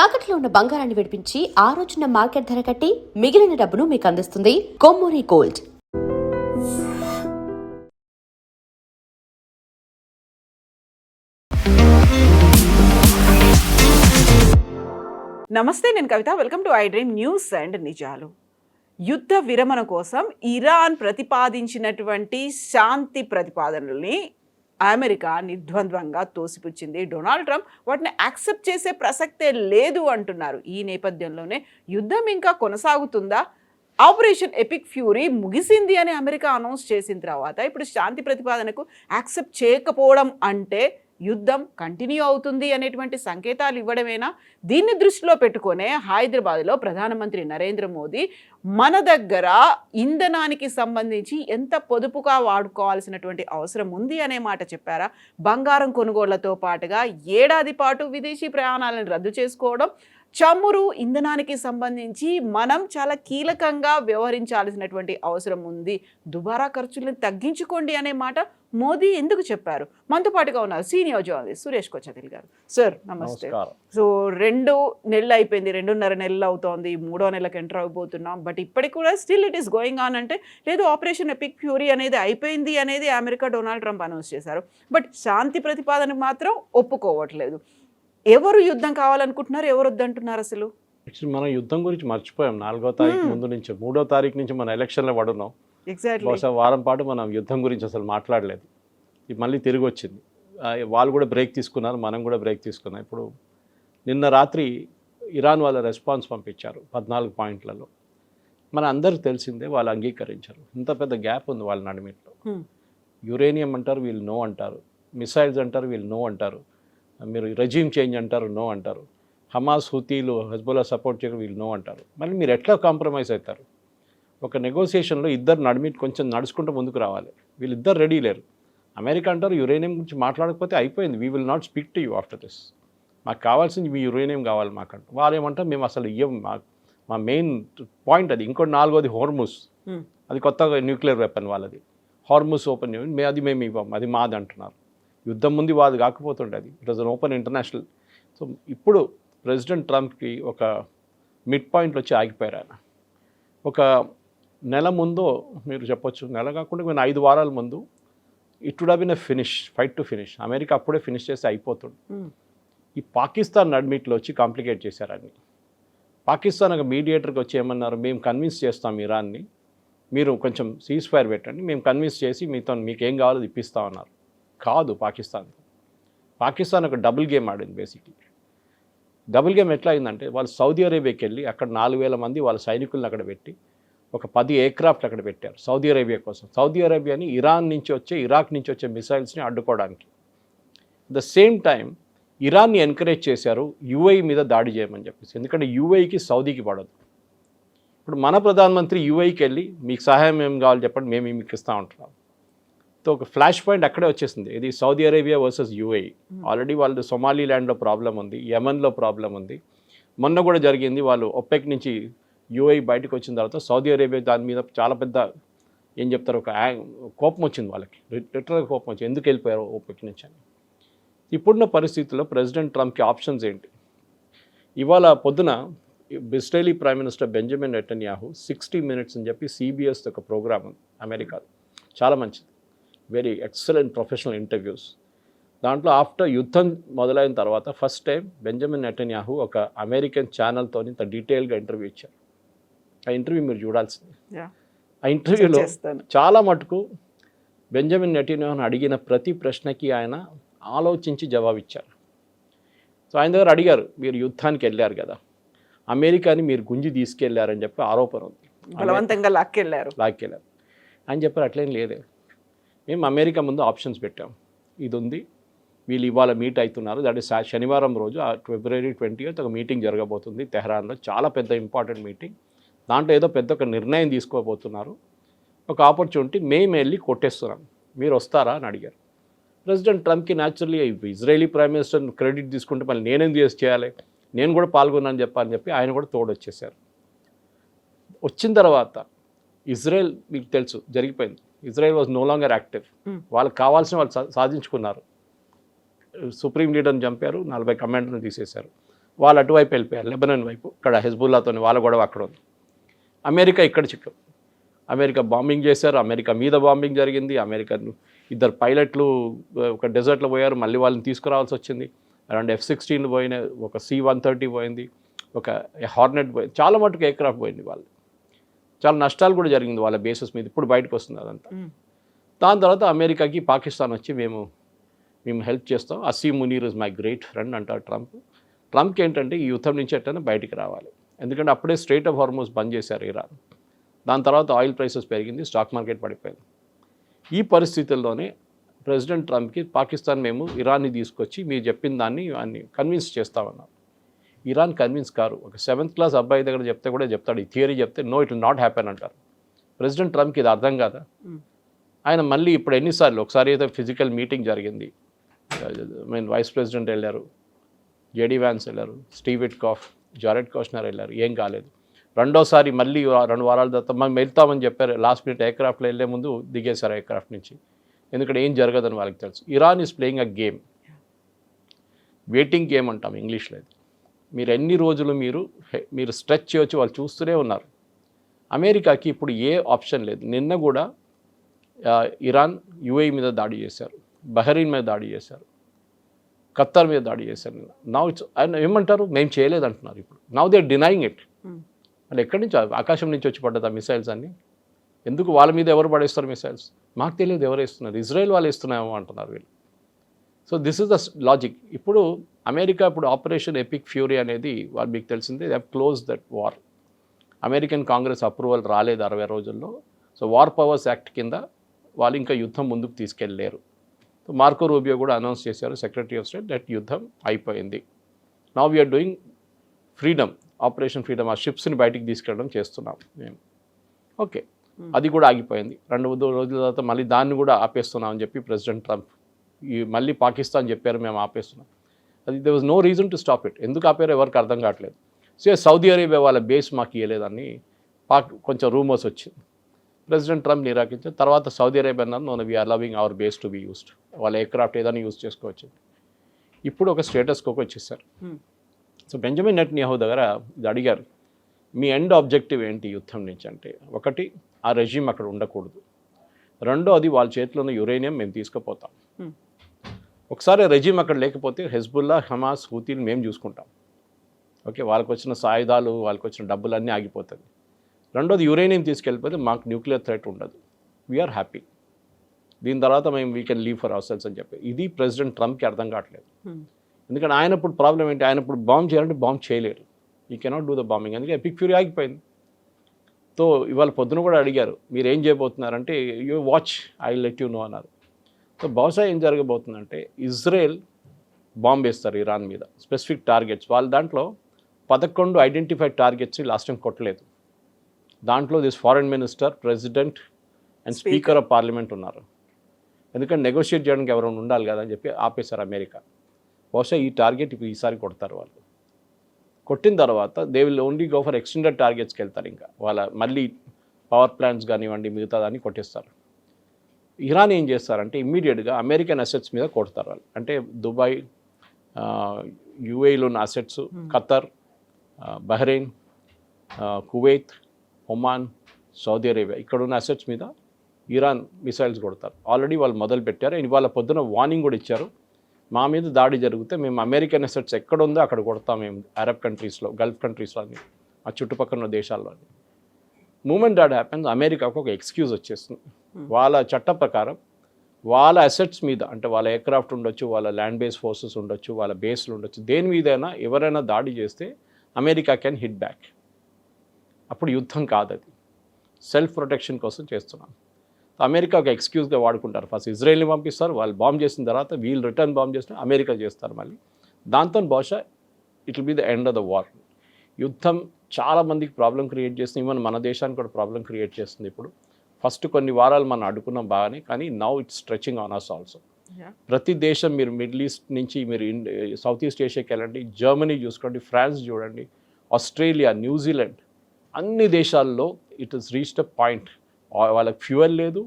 తాకట్లో ఉన్న బంగారాన్ని విడిపించి ఆ రోజున మార్కెట్ ధర కట్టి మిగిలిన డబ్బును మీకు అందిస్తుంది కొమ్మూరి గోల్డ్. నమస్తే, నేను Kavitha. Welcome to I dream news and నిజాలు. యుద్ధ విరమణ కోసం ఇరాన్ ప్రతిపాదించినటువంటి శాంతి ప్రతిపాదనల్ని అమెరికా నిర్ద్వంద్వంగా తోసిపుచ్చింది. డొనాల్డ్ ట్రంప్ వాటిని యాక్సెప్ట్ చేసే ప్రసక్తే లేదు అంటున్నారు. ఈ నేపథ్యంలోనే యుద్ధం ఇంకా కొనసాగుతుందా, ఆపరేషన్ ఎపిక్ ఫ్యూరీ ముగిసింది అని అమెరికా అనౌన్స్ చేసిన తర్వాత ఇప్పుడు శాంతి ప్రతిపాదనకు యాక్సెప్ట్ చేయకపోవడం అంటే యుద్ధం కంటిన్యూ అవుతుంది అనేటువంటి సంకేతాలు ఇవ్వడమేనా? దీన్ని దృష్టిలో పెట్టుకునే హైదరాబాద్లో ప్రధానమంత్రి నరేంద్ర మోదీ మన దగ్గర ఇంధనానికి సంబంధించి ఎంత పొదుపుగా వాడుకోవాల్సినటువంటి అవసరం ఉంది అనే మాట చెప్పారా? బంగారం కొనుగోళ్లతో పాటుగా ఏడాది పాటు విదేశీ ప్రయాణాలను రద్దు చేసుకోవడం, చమురు ఇంధనానికి సంబంధించి మనం చాలా కీలకంగా వ్యవహరించాల్సినటువంటి అవసరం ఉంది, దుబారా ఖర్చులను తగ్గించుకోండి అనే మాట మోదీ ఎందుకు చెప్పారు? మనతో పాటుగా ఉన్నారు సీనియర్ జర్నలిస్ట్ సురేష్ కొచ్చతిల్ గారు. సార్ నమస్తే. సో 2 నెలలు అయిపోయింది, 2.5 నెలలు అవుతోంది, 3వ నెలకు ఎంటర్ అయిపోతున్నాం. బట్ ఇప్పటికి కూడా still it is going on. అంటే లేదు, ఆపరేషన్ ఎపిక్ ఫ్యూరీ అనేది అయిపోయింది అనేది అమెరికా డొనాల్డ్ ట్రంప్ అనౌన్స్ చేశారు. బట్ శాంతి ప్రతిపాదన మాత్రం ఒప్పుకోవట్లేదు. ఎవరు యుద్ధం కావాలనుకుంటున్నారు, ఎవరు వద్దంటున్నారు? అసలు మనం యుద్ధం గురించి మర్చిపోయాం. 4వ తారీఖు ముందు నుంచి 3వ తారీఖు నుంచి మన ఎలక్షన్లో పడున్నాం. బహుశా వారం పాటు మనం యుద్ధం గురించి అసలు మాట్లాడలేదు. ఇది మళ్ళీ తిరిగి వచ్చింది. వాళ్ళు కూడా బ్రేక్ తీసుకున్నారు, మనం కూడా బ్రేక్ తీసుకున్నాం. ఇప్పుడు నిన్న రాత్రి ఇరాన్ వాళ్ళ రెస్పాన్స్ పంపించారు 14 పాయింట్లలో. మన అందరికి తెలిసిందే, వాళ్ళు అంగీకరించారు. ఇంత పెద్ద గ్యాప్ ఉంది వాళ్ళ నడిమిట్లో. యురేనియం అంటారు, వీళ్ళు నో అంటారు. మిసైల్స్ అంటారు, వీళ్ళు నో అంటారు. మీరు రెజ్యూమ్ చేంజ్ అంటారు, నో అంటారు. హమాస్, హుతీలు, హెజ్బుల్లా సపోర్ట్ చేయడం, వీళ్ళు నో అంటారు. మళ్ళీ మీరు ఎట్లా కాంప్రమైజ్ అవుతారు? ఒక నెగోసియేషన్లో ఇద్దరు నడిమి కొంచెం నడుచుకుంటూ ముందుకు రావాలి. వీళ్ళిద్దరు రెడీ లేరు. అమెరికా అంటారు యురేనియం గురించి మాట్లాడకపోతే అయిపోయింది, we will not speak to you after this. మాకు కావాల్సింది మీ యురేనియం కావాలి మాకంట. వాళ్ళు ఏమంటారు, మేము అసలు ఇవ్వం, మా మెయిన్ పాయింట్ అది. ఇంకోటి 4వది హోర్ముస్, అది కొత్తగా న్యూక్లియర్ వెపన్ వాళ్ళది. హార్ముస్ ఓపెన్ అది మేము ఇవ్వం, అది మాది అంటున్నారు. యుద్ధం ముందు వాది కాకపోతుండే అది. It was an open international. So ఇప్పుడు ప్రెసిడెంట్ ట్రంప్కి ఒక మిడ్ పాయింట్లో వచ్చి ఆగిపోయారు ఆయన. ఒక నెల ముందు మీరు చెప్పొచ్చు, నెల కాకుండా నేను 5 వారాల ముందు it would have been a finish, fight to finish. America అప్పుడే ఫినిష్ చేస్తే అయిపోతుంది. ఈ పాకిస్తాన్ నడిమిట్లో వచ్చి కాంప్లికేట్ చేశారు అన్ని. పాకిస్తాన్ ఒక మీడియేటర్కి వచ్చి ఏమన్నారు, మేము కన్విన్స్ చేస్తాం ఇరాన్ని, మీరు కొంచెం సీజ్ ఫైర్ పెట్టండి, మేము కన్విన్స్ చేసి మీకు ఏం కావాలో ఇప్పిస్తామన్నారు. కాదు, పాకిస్తాన్ ఒక డబుల్ గేమ్ ఆడింది. బేసిక్లీ డబుల్ గేమ్ ఎట్లా అయిందంటే, వాళ్ళు సౌదీ అరేబియాకి వెళ్ళి అక్కడ 4,000 మంది వాళ్ళ సైనికులను అక్కడ పెట్టి ఒక 10 ఎయిర్క్రాఫ్ట్ అక్కడ పెట్టారు సౌదీ అరేబియా కోసం. సౌదీ అరేబియాని ఇరాక్ నుంచి వచ్చే మిసైల్స్ని అడ్డుకోవడానికి. ద సేమ్ టైం ఇరాన్ని ఎంకరేజ్ చేశారు యూఏఈ మీద దాడి చేయమని చెప్పేసి. ఎందుకంటే యూఏఈకి సౌదీకి పడదు. ఇప్పుడు మన ప్రధానమంత్రి యూఏఈకి వెళ్ళి మీకు సహాయం ఏం కావాలి చెప్పండి, మేము మీకు ఇస్తూ ఉంటున్నాం. సో ఒక ఫ్లాష్ పాయింట్ అక్కడే వచ్చేసింది. ఇది Saudi Arabia versus UAE. Already వాళ్ళు సొమాలీ ల్యాండ్లో ప్రాబ్లం ఉంది, యమన్లో ప్రాబ్లం ఉంది. మొన్న కూడా జరిగింది, వాళ్ళు ఒపెక్ నుంచి యూఏఈ బయటకు వచ్చిన తర్వాత సౌదీ అరేబియా దాని మీద చాలా పెద్ద ఏం చెప్తారు, ఒక కోపం వచ్చింది వాళ్ళకి, లిటరల్గా కోపం వచ్చింది, ఎందుకు వెళ్ళిపోయారు ఒపెక్ నుంచి అని. ఇప్పుడున్న పరిస్థితుల్లో ప్రెసిడెంట్ ట్రంప్కి ఆప్షన్స్ ఏంటి? ఇవాళ పొద్దున Israeli prime minister Benjamin Netanyahu 60 Minutes అని చెప్పి CBS ఒక ప్రోగ్రామ్ ఉంది అమెరికాలో, చాలా మంచిది, వెరీ ఎక్సలెంట్ ప్రొఫెషనల్ ఇంటర్వ్యూస్. దాంట్లో ఆఫ్టర్ యుద్ధం మొదలైన తర్వాత ఫస్ట్ టైం బెంజమిన్ నెతన్యాహు ఒక అమెరికన్ ఛానల్తో ఇంత డీటెయిల్గా ఇంటర్వ్యూ ఇచ్చారు. ఆ ఇంటర్వ్యూ మీరు చూడాల్సింది. ఆ ఇంటర్వ్యూలో చాలా మటుకు బెంజమిన్ నెతన్యాహును అడిగిన ప్రతి ప్రశ్నకి ఆయన ఆలోచించి జవాబిచ్చారు. సో ఆయన దగ్గర అడిగారు, మీరు యుద్ధానికి వెళ్ళారు కదా, అమెరికాని మీరు గుంజి తీసుకెళ్లారని చెప్పి ఆరోపణ ఉంది, బలవంతంగా లాక్కెళ్ళారు అని చెప్పారు. అట్లేం లేదే, మేము అమెరికా ముందు ఆప్షన్స్ పెట్టాం, ఇది ఉంది, వీళ్ళు ఇవాళ మీట్ అవుతున్నారు, దట్ ఈస్ శనివారం రోజు February 20th ఒక మీటింగ్ జరగబోతుంది తెహరాన్లో, చాలా పెద్ద ఇంపార్టెంట్ మీటింగ్. దాంట్లో ఏదో పెద్ద ఒక నిర్ణయం తీసుకోబోతున్నారు, ఒక ఆపర్చునిటీ, మేము వెళ్ళి కొట్టేస్తున్నాం, మీరు వస్తారా అని అడిగారు. ప్రెసిడెంట్ ట్రంప్కి naturally Israeli prime minister credit తీసుకుంటే మళ్ళీ నేనేం చేయాలి, నేను కూడా పాల్గొన్నాను చెప్పని చెప్పి ఆయన కూడా తోడొచ్చేసారు. వచ్చిన తర్వాత ఇజ్రాయెల్ మీకు తెలుసు జరిగిపోయింది, Israel was no longer active. వాళ్ళకి కావాల్సిన వాళ్ళు సాధించుకున్నారు. సుప్రీం లీడర్ని చంపారు, 40 కమాండర్ని తీసేశారు. వాళ్ళు అటువైపు వెళ్ళిపోయారు, లెబనాన్ వైపు. ఇక్కడ హెజ్బుల్లాతో వాళ్ళ గొడవ అక్కడ ఉంది. అమెరికా ఇక్కడ చిక్కు. అమెరికా బాంబింగ్ చేశారు, అమెరికా మీద బాంబింగ్ జరిగింది. అమెరికా ఇద్దరు పైలట్లు ఒక డెజర్ట్లో పోయారు, మళ్ళీ వాళ్ళని తీసుకురావాల్సి వచ్చింది. అరౌండ్ F-16 పోయినాయి, ఒక C-130 పోయింది, ఒక హార్నెట్ పోయింది, చాలా మటుకు ఎయిర్క్రాఫ్ట్ పోయింది. వాళ్ళు చాలా నష్టాలు కూడా జరిగింది వాళ్ళ బేసెస్ మీద. ఇప్పుడు బయటకు వస్తుంది అదంతా. దాని తర్వాత అమెరికాకి పాకిస్తాన్ వచ్చి మేము హెల్ప్ చేస్తాం. Asim Munir is my great friend అంటారు ట్రంప్. ట్రంప్కి ఏంటంటే ఈ యుద్ధం నుంచి ఎట్టైనా బయటికి రావాలి, ఎందుకంటే అప్పుడే స్ట్రెయిట్ ఆఫ్ హార్మోస్ బంద్ చేశారు ఇరాన్. దాని తర్వాత ఆయిల్ ప్రైసెస్ పెరిగింది, స్టాక్ మార్కెట్ పడిపోయింది. ఈ పరిస్థితుల్లోనే ప్రెసిడెంట్ ట్రంప్కి పాకిస్తాన్ మేము ఇరాన్ని తీసుకొచ్చి మీరు చెప్పిన దాన్ని కన్విన్స్ చేస్తామన్నారు. Iran convince car. ఒక 7th క్లాస్ అబ్బాయి దగ్గర చెప్తే కూడా చెప్తాడు, ఈ థియరీ చెప్తే no it will not happen అంటారు. ప్రెసిడెంట్ ట్రంప్కి ఇది అర్థం కాదా? ఆయన మళ్ళీ ఇప్పుడు ఎన్నిసార్లు, ఒకసారి అయితే ఫిజికల్ మీటింగ్ జరిగింది, వైస్ ప్రెసిడెంట్ వెళ్ళారు, జేడీ వ్యాన్స్ వెళ్ళారు, స్టీవ్ విట్కాఫ్, జారెడ్ కోష్నర్ వెళ్ళారు, ఏం కాలేదు. రెండోసారి మళ్ళీ 2 వారాల తర్వాత మనం వెళ్తామని చెప్పారు, లాస్ట్ మినిట్ ఎయిర్క్రాఫ్ట్లో వెళ్ళే ముందు దిగేశారు ఎయిర్క్రాఫ్ట్ నుంచి, ఎందుకంటే ఏం జరగదని వాళ్ళకి తెలుసు. Iran is playing a game, waiting game అంటాం ఇంగ్లీష్లో. మీరు ఎన్ని రోజులు మీరు స్ట్రెచ్ చేయొచ్చు, వాళ్ళు చూస్తూనే ఉన్నారు. అమెరికాకి ఇప్పుడు ఏ ఆప్షన్ లేదు. నిన్న కూడా ఇరాన్ UAE మీద దాడి చేశారు, బహ్రెయిన్ మీద దాడి చేశారు, ఖత్తర్ మీద దాడి చేశారు. నౌ ఇట్స్ ఏమంటారు, మేము చేయలేదు అంటున్నారు. ఇప్పుడు now they are denying it. అంటే ఎక్కడి నుంచి, ఆకాశం నుంచి వచ్చి పడ్డది ఆ మిసైల్స్ అన్నీ. ఎందుకు వాళ్ళ మీద ఎవరు పడేస్తారు మిసైల్స్? మాకు తెలియదు ఎవరు వేస్తున్నారు, ఇజ్రాయెల్ వాళ్ళు ఇస్తున్నామో అంటున్నారు వీళ్ళు. So this is the logic. ఇప్పుడు అమెరికా ఇప్పుడు ఆపరేషన్ ఎపిక్ ఫ్యూరీ అనేది వాళ్ళు మీకు తెలిసిందే, they have close that war. American Congress approval రాలేదు 60 రోజుల్లో. సో వార్ పవర్స్ యాక్ట్ కింద వాళ్ళు ఇంకా యుద్ధం ముందుకు తీసుకెళ్ళలేరు. సో మార్కో రూబియో కూడా అనౌన్స్ చేశారు, సెక్రటరీ ఆఫ్ స్టేట్, దట్ యుద్ధం అయిపోయింది. Now we're doing freedom, operation freedom. ఆ షిప్స్ని బయటికి తీసుకెళ్ళడం చేస్తున్నాం మేము. ఓకే, అది కూడా ఆగిపోయింది. 2 రోజుల తర్వాత మళ్ళీ దాన్ని కూడా ఆపేస్తున్నాం అని చెప్పి ప్రెసిడెంట్ ట్రంప్ మళ్ళీ పాకిస్తాన్ చెప్పారు మేము ఆపేస్తున్నాం. అది there was no reason to stop it. ఎందుకు ఆపారో ఎవరికి అర్థం కావట్లేదు. సో సౌదీ అరేబియా వాళ్ళ బేస్ మాకు ఇవ్వలేదని కొంచెం రూమర్స్ వచ్చింది. ప్రెసిడెంట్ ట్రంప్ నిరాకరించారు. తర్వాత సౌదీ అరేబియా అన్నారు, no we're allowing our base to be used, వాళ్ళ ఎయిర్క్రాఫ్ట్ ఏదైనా యూజ్ చేసుకోవచ్చు. ఇప్పుడు ఒక స్టేటస్ కోకి వచ్చేసారు. సో బెంజమిన్ నెతన్యాహు దగ్గర ఇది అడిగారు, మీ ఎండ్ ఆబ్జెక్టివ్ ఏంటి యుద్ధం నుంచి అంటే, ఒకటి ఆ రెజ్యూమ్ అక్కడ ఉండకూడదు, రెండోది వాళ్ళ చేతిలో ఉన్న యురేనియం మేము తీసుకుపోతాం. ఒకసారి రెజ్యూమ్ అక్కడ లేకపోతే హెజ్బుల్లా, హమాస్, హూతీలు మేము చూసుకుంటాం. ఓకే, వాళ్ళకి వచ్చిన సాయుధాలు, వాళ్ళకి వచ్చిన డబ్బులు అన్నీ ఆగిపోతుంది. రెండోది యురేనియం తీసుకెళ్ళిపోతే మాకు న్యూక్లియర్ థ్రెట్ ఉండదు, వీఆర్ హ్యాపీ. దీని తర్వాత మేము we can leave for hour cells అని చెప్పి. ఇది ప్రెసిడెంట్ ట్రంప్కి అర్థం కావట్లేదు. ఎందుకంటే ఆయన ఇప్పుడు ప్రాబ్లం ఏంటి, ఆయన ఇప్పుడు బాంబ్ చేయాలంటే బాంబ్ చేయలేరు, ఈ కెనాట్ డూ ద బాంబింగ్. అందుకే ఎపిక్ ఫ్యూరీ ఆగిపోయింది. సో ఇవాళ పొద్దున కూడా అడిగారు, మీరు ఏం చేయబోతున్నారంటే, you watch, I let you know అన్నారు. సో బహుశా ఏం జరగబోతుందంటే, ఇజ్రాయెల్ బాంబ్ వేస్తారు ఇరాన్ మీద, స్పెసిఫిక్ టార్గెట్స్. వాళ్ళ దాంట్లో 11 ఐడెంటిఫైడ్ టార్గెట్స్ లాస్ట్ టైం కొట్టలేదు. దాంట్లో this foreign minister, president and speaker of parliament ఉన్నారు. ఎందుకంటే నెగోషియేట్ చేయడానికి ఎవరైనా ఉండాలి కదా అని చెప్పి ఆపేశారు అమెరికా. బహుశా ఈ టార్గెట్ ఇప్పుడు ఈసారి కొడతారు వాళ్ళు. కొట్టిన తర్వాత they will only go for extended టార్గెట్స్కి వెళ్తారు. ఇంకా వాళ్ళ మళ్ళీ పవర్ ప్లాంట్స్ కానివ్వండి, మిగతా దాన్ని కొట్టేస్తారు. ఇరాన్ ఏం చేస్తారంటే ఇమ్మీడియట్గా అమెరికన్ అసెట్స్ మీద కొడతారు వాళ్ళు. అంటే దుబాయ్, UAEలో ఉన్న assets, Qatar, Bahrain, Kuwait, Oman, Saudi Arabia, ఇక్కడ ఉన్న అసెట్స్ మీద ఇరాన్ మిసైల్స్ కొడతారు. ఆల్రెడీ వాళ్ళు మొదలు పెట్టారు. ఇవాళ పొద్దున వార్నింగ్ కూడా ఇచ్చారు, మా మీద దాడి జరిగితే మేము అమెరికన్ అసెట్స్ ఎక్కడ ఉందో అక్కడ కొడతాం మేము, అరబ్ కంట్రీస్లో, గల్ఫ్ కంట్రీస్లో, అన్ని ఆ చుట్టుపక్కల ఉన్న దేశాల్లో. మూమెంట్ దాట్ హ్యాపెన్స్, అమెరికాకు ఒక ఎక్స్క్యూజ్ వచ్చేస్తుంది. వాళ్ళ చట్ట ప్రకారం వాళ్ళ అసెట్స్ మీద, అంటే వాళ్ళ ఎయిర్క్రాఫ్ట్ ఉండొచ్చు, వాళ్ళ ల్యాండ్ బేస్ ఫోర్సెస్ ఉండొచ్చు, వాళ్ళ బేస్లు ఉండొచ్చు, దేని మీదైనా ఎవరైనా దాడి చేస్తే అమెరికా కెన్ హిట్ బ్యాక్. అప్పుడు యుద్ధం కాదు, అది సెల్ఫ్ ప్రొటెక్షన్ కోసం చేస్తున్నాం. అమెరికా ఒక ఎక్స్క్యూజ్గా వాడుకుంటారు. ఫస్ట్ ఇజ్రాయెల్ని పంపిస్తారు, వాళ్ళు బాంబ్ చేసిన తర్వాత వీళ్ళు రిటర్న్ బాంబ్ చేసిన అమెరికా చేస్తారు మళ్ళీ. దాంతో బహుశా it will be the end of the war. యుద్ధం చాలామందికి ప్రాబ్లం క్రియేట్ చేస్తుంది, ఈవెన్ మన దేశానికి కూడా ప్రాబ్లం క్రియేట్ చేస్తుంది. ఇప్పుడు ఫస్ట్ కొన్ని వారాలు మనం అడుగున్నాం బాగానే, కానీ now it's stretching on us also. ప్రతి దేశం, మీరు మిడిల్ ఈస్ట్ నుంచి మీరు సౌత్ ఈస్ట్ ఏషియాకి వెళ్ళండి, జర్మనీ చూసుకోండి, ఫ్రాన్స్ చూడండి, ఆస్ట్రేలియా, న్యూజిలాండ్, అన్ని దేశాల్లో it is reached a point. వాళ్ళకి ఫ్యూయల్ లేదు,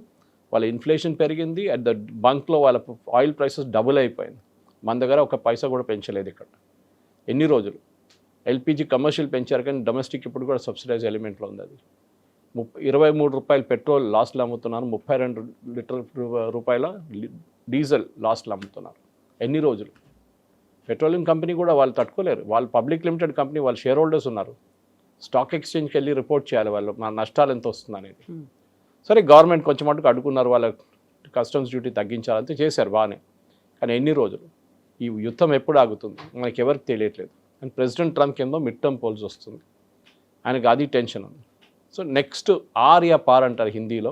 వాళ్ళ ఇన్ఫ్లేషన్ పెరిగింది, అట్ ద బంక్లో వాళ్ళ ఆయిల్ ప్రైసెస్ డబుల్ అయిపోయింది. మన దగ్గర ఒక పైసా కూడా పెంచలేదు ఇక్కడ ఎన్ని రోజులు. ఎల్పిజి కమర్షియల్ పెంచారు కానీ డొమెస్టిక్ ఇప్పుడు కూడా సబ్సిడైజ్ ఎలిమెంట్లో ఉంది. అది 23 రూపాయలు పెట్రోల్ లాస్ట్లో అమ్ముతున్నారు, 32 లీటర్ రూపాయల డీజిల్ లాస్ట్లో అమ్ముతున్నారు. ఎన్ని రోజులు? పెట్రోలియం కంపెనీ కూడా వాళ్ళు తట్టుకోలేరు. వాళ్ళు పబ్లిక్ లిమిటెడ్ కంపెనీ, వాళ్ళు షేర్ హోల్డర్స్ ఉన్నారు. స్టాక్ ఎక్స్చేంజ్కి వెళ్ళి రిపోర్ట్ చేయాలి వాళ్ళు మన నష్టాలు ఎంత వస్తుంది అనేది. సరే గవర్నమెంట్ కొంచెం మటుకు అడుగున్నారు, వాళ్ళ కస్టమ్స్ డ్యూటీ తగ్గించాలంటే చేశారు బాగానే. కానీ ఎన్ని రోజులు? ఈ యుద్ధం ఎప్పుడు ఆగుతుంది మనకి ఎవరికి తెలియట్లేదు. అండ్ ప్రెసిడెంట్ ట్రంప్కి ఏమో మిడ్ టర్మ్ పోల్స్ వస్తుంది, ఆయనకి అది టెన్షన్ ఉంది. సో నెక్స్ట్ ఆర్ యా పార్ అంటారు హిందీలో,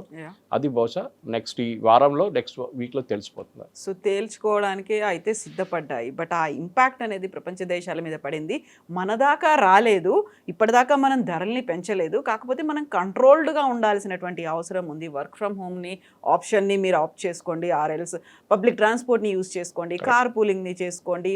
అది బహుశా నెక్స్ట్ ఈ వారంలో నెక్స్ట్ వీక్లో తెలిసిపోతుంది. సో తేల్చుకోవడానికి అయితే సిద్ధపడ్డాయి, బట్ ఆ ఇంపాక్ట్ అనేది ప్రపంచ దేశాల మీద పడింది. మన దాకా రాలేదు, ఇప్పటిదాకా మనం ధరల్ని పెంచలేదు, కాకపోతే మనం కంట్రోల్డ్గా ఉండాల్సినటువంటి అవసరం ఉంది. వర్క్ ఫ్రమ్ హోమ్ని ఆప్షన్ని మీరు ఆప్ట్ చేసుకోండి, ఆర్ఎల్స్ పబ్లిక్ ట్రాన్స్పోర్ట్ని యూజ్ చేసుకోండి, కార్ పూలింగ్ని చేసుకోండి,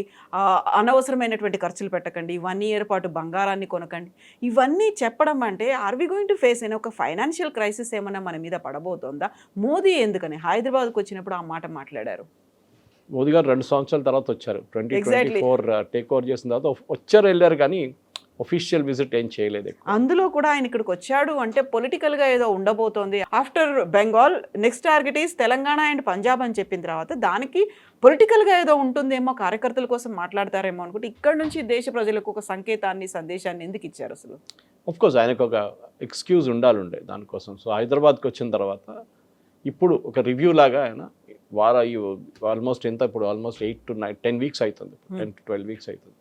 అనవసరమైనటువంటి ఖర్చులు పెట్టకండి, 1 year పాటు బంగారాన్ని కొనకండి. ఇవన్నీ చెప్పడం అంటే are we going to face అయిన ఒక ఫైనాన్షియల్ క్రైసిస్ ఏమన్నా మన మీద పడబోతోందా? మోదీ ఎందుకని హైదరాబాద్కు వచ్చినప్పుడు ఆ మాట మాట్లాడారు? మోదీ గారు 2 సంవత్సరాల తర్వాత వచ్చారు, 2024 టేక్ ఓవర్ చేసిన తర్వాత వచ్చారు వెళ్ళారు, కానీ ఒఫీషియల్ విజిట్ ఏం చేయలేదు. అందులో కూడా ఆయన ఇక్కడికి వచ్చాడు అంటే పొలిటికల్గా ఏదో ఉండబోతోంది. After Bengal next target is Telangana and Punjab అని చెప్పిన తర్వాత దానికి పొలిటికల్గా ఏదో ఉంటుందేమో, కార్యకర్తల కోసం మాట్లాడతారేమో అనుకుంటే ఇక్కడ నుంచి దేశ ప్రజలకు ఒక సంకేతాన్ని, సందేశాన్ని ఎందుకు ఇచ్చారు అసలు? కోర్స్ ఆయనకు ఒక ఎక్స్క్యూజ్ ఉండాలండే దానికోసం. సో హైదరాబాద్కి వచ్చిన తర్వాత ఇప్పుడు ఒక రివ్యూ లాగా ఆయన ఆల్మోస్ట్ ఎంత ఇప్పుడు ఆల్మోస్ట్ 8 to 10 weeks అవుతుంది, 10 to 12 weeks అవుతుంది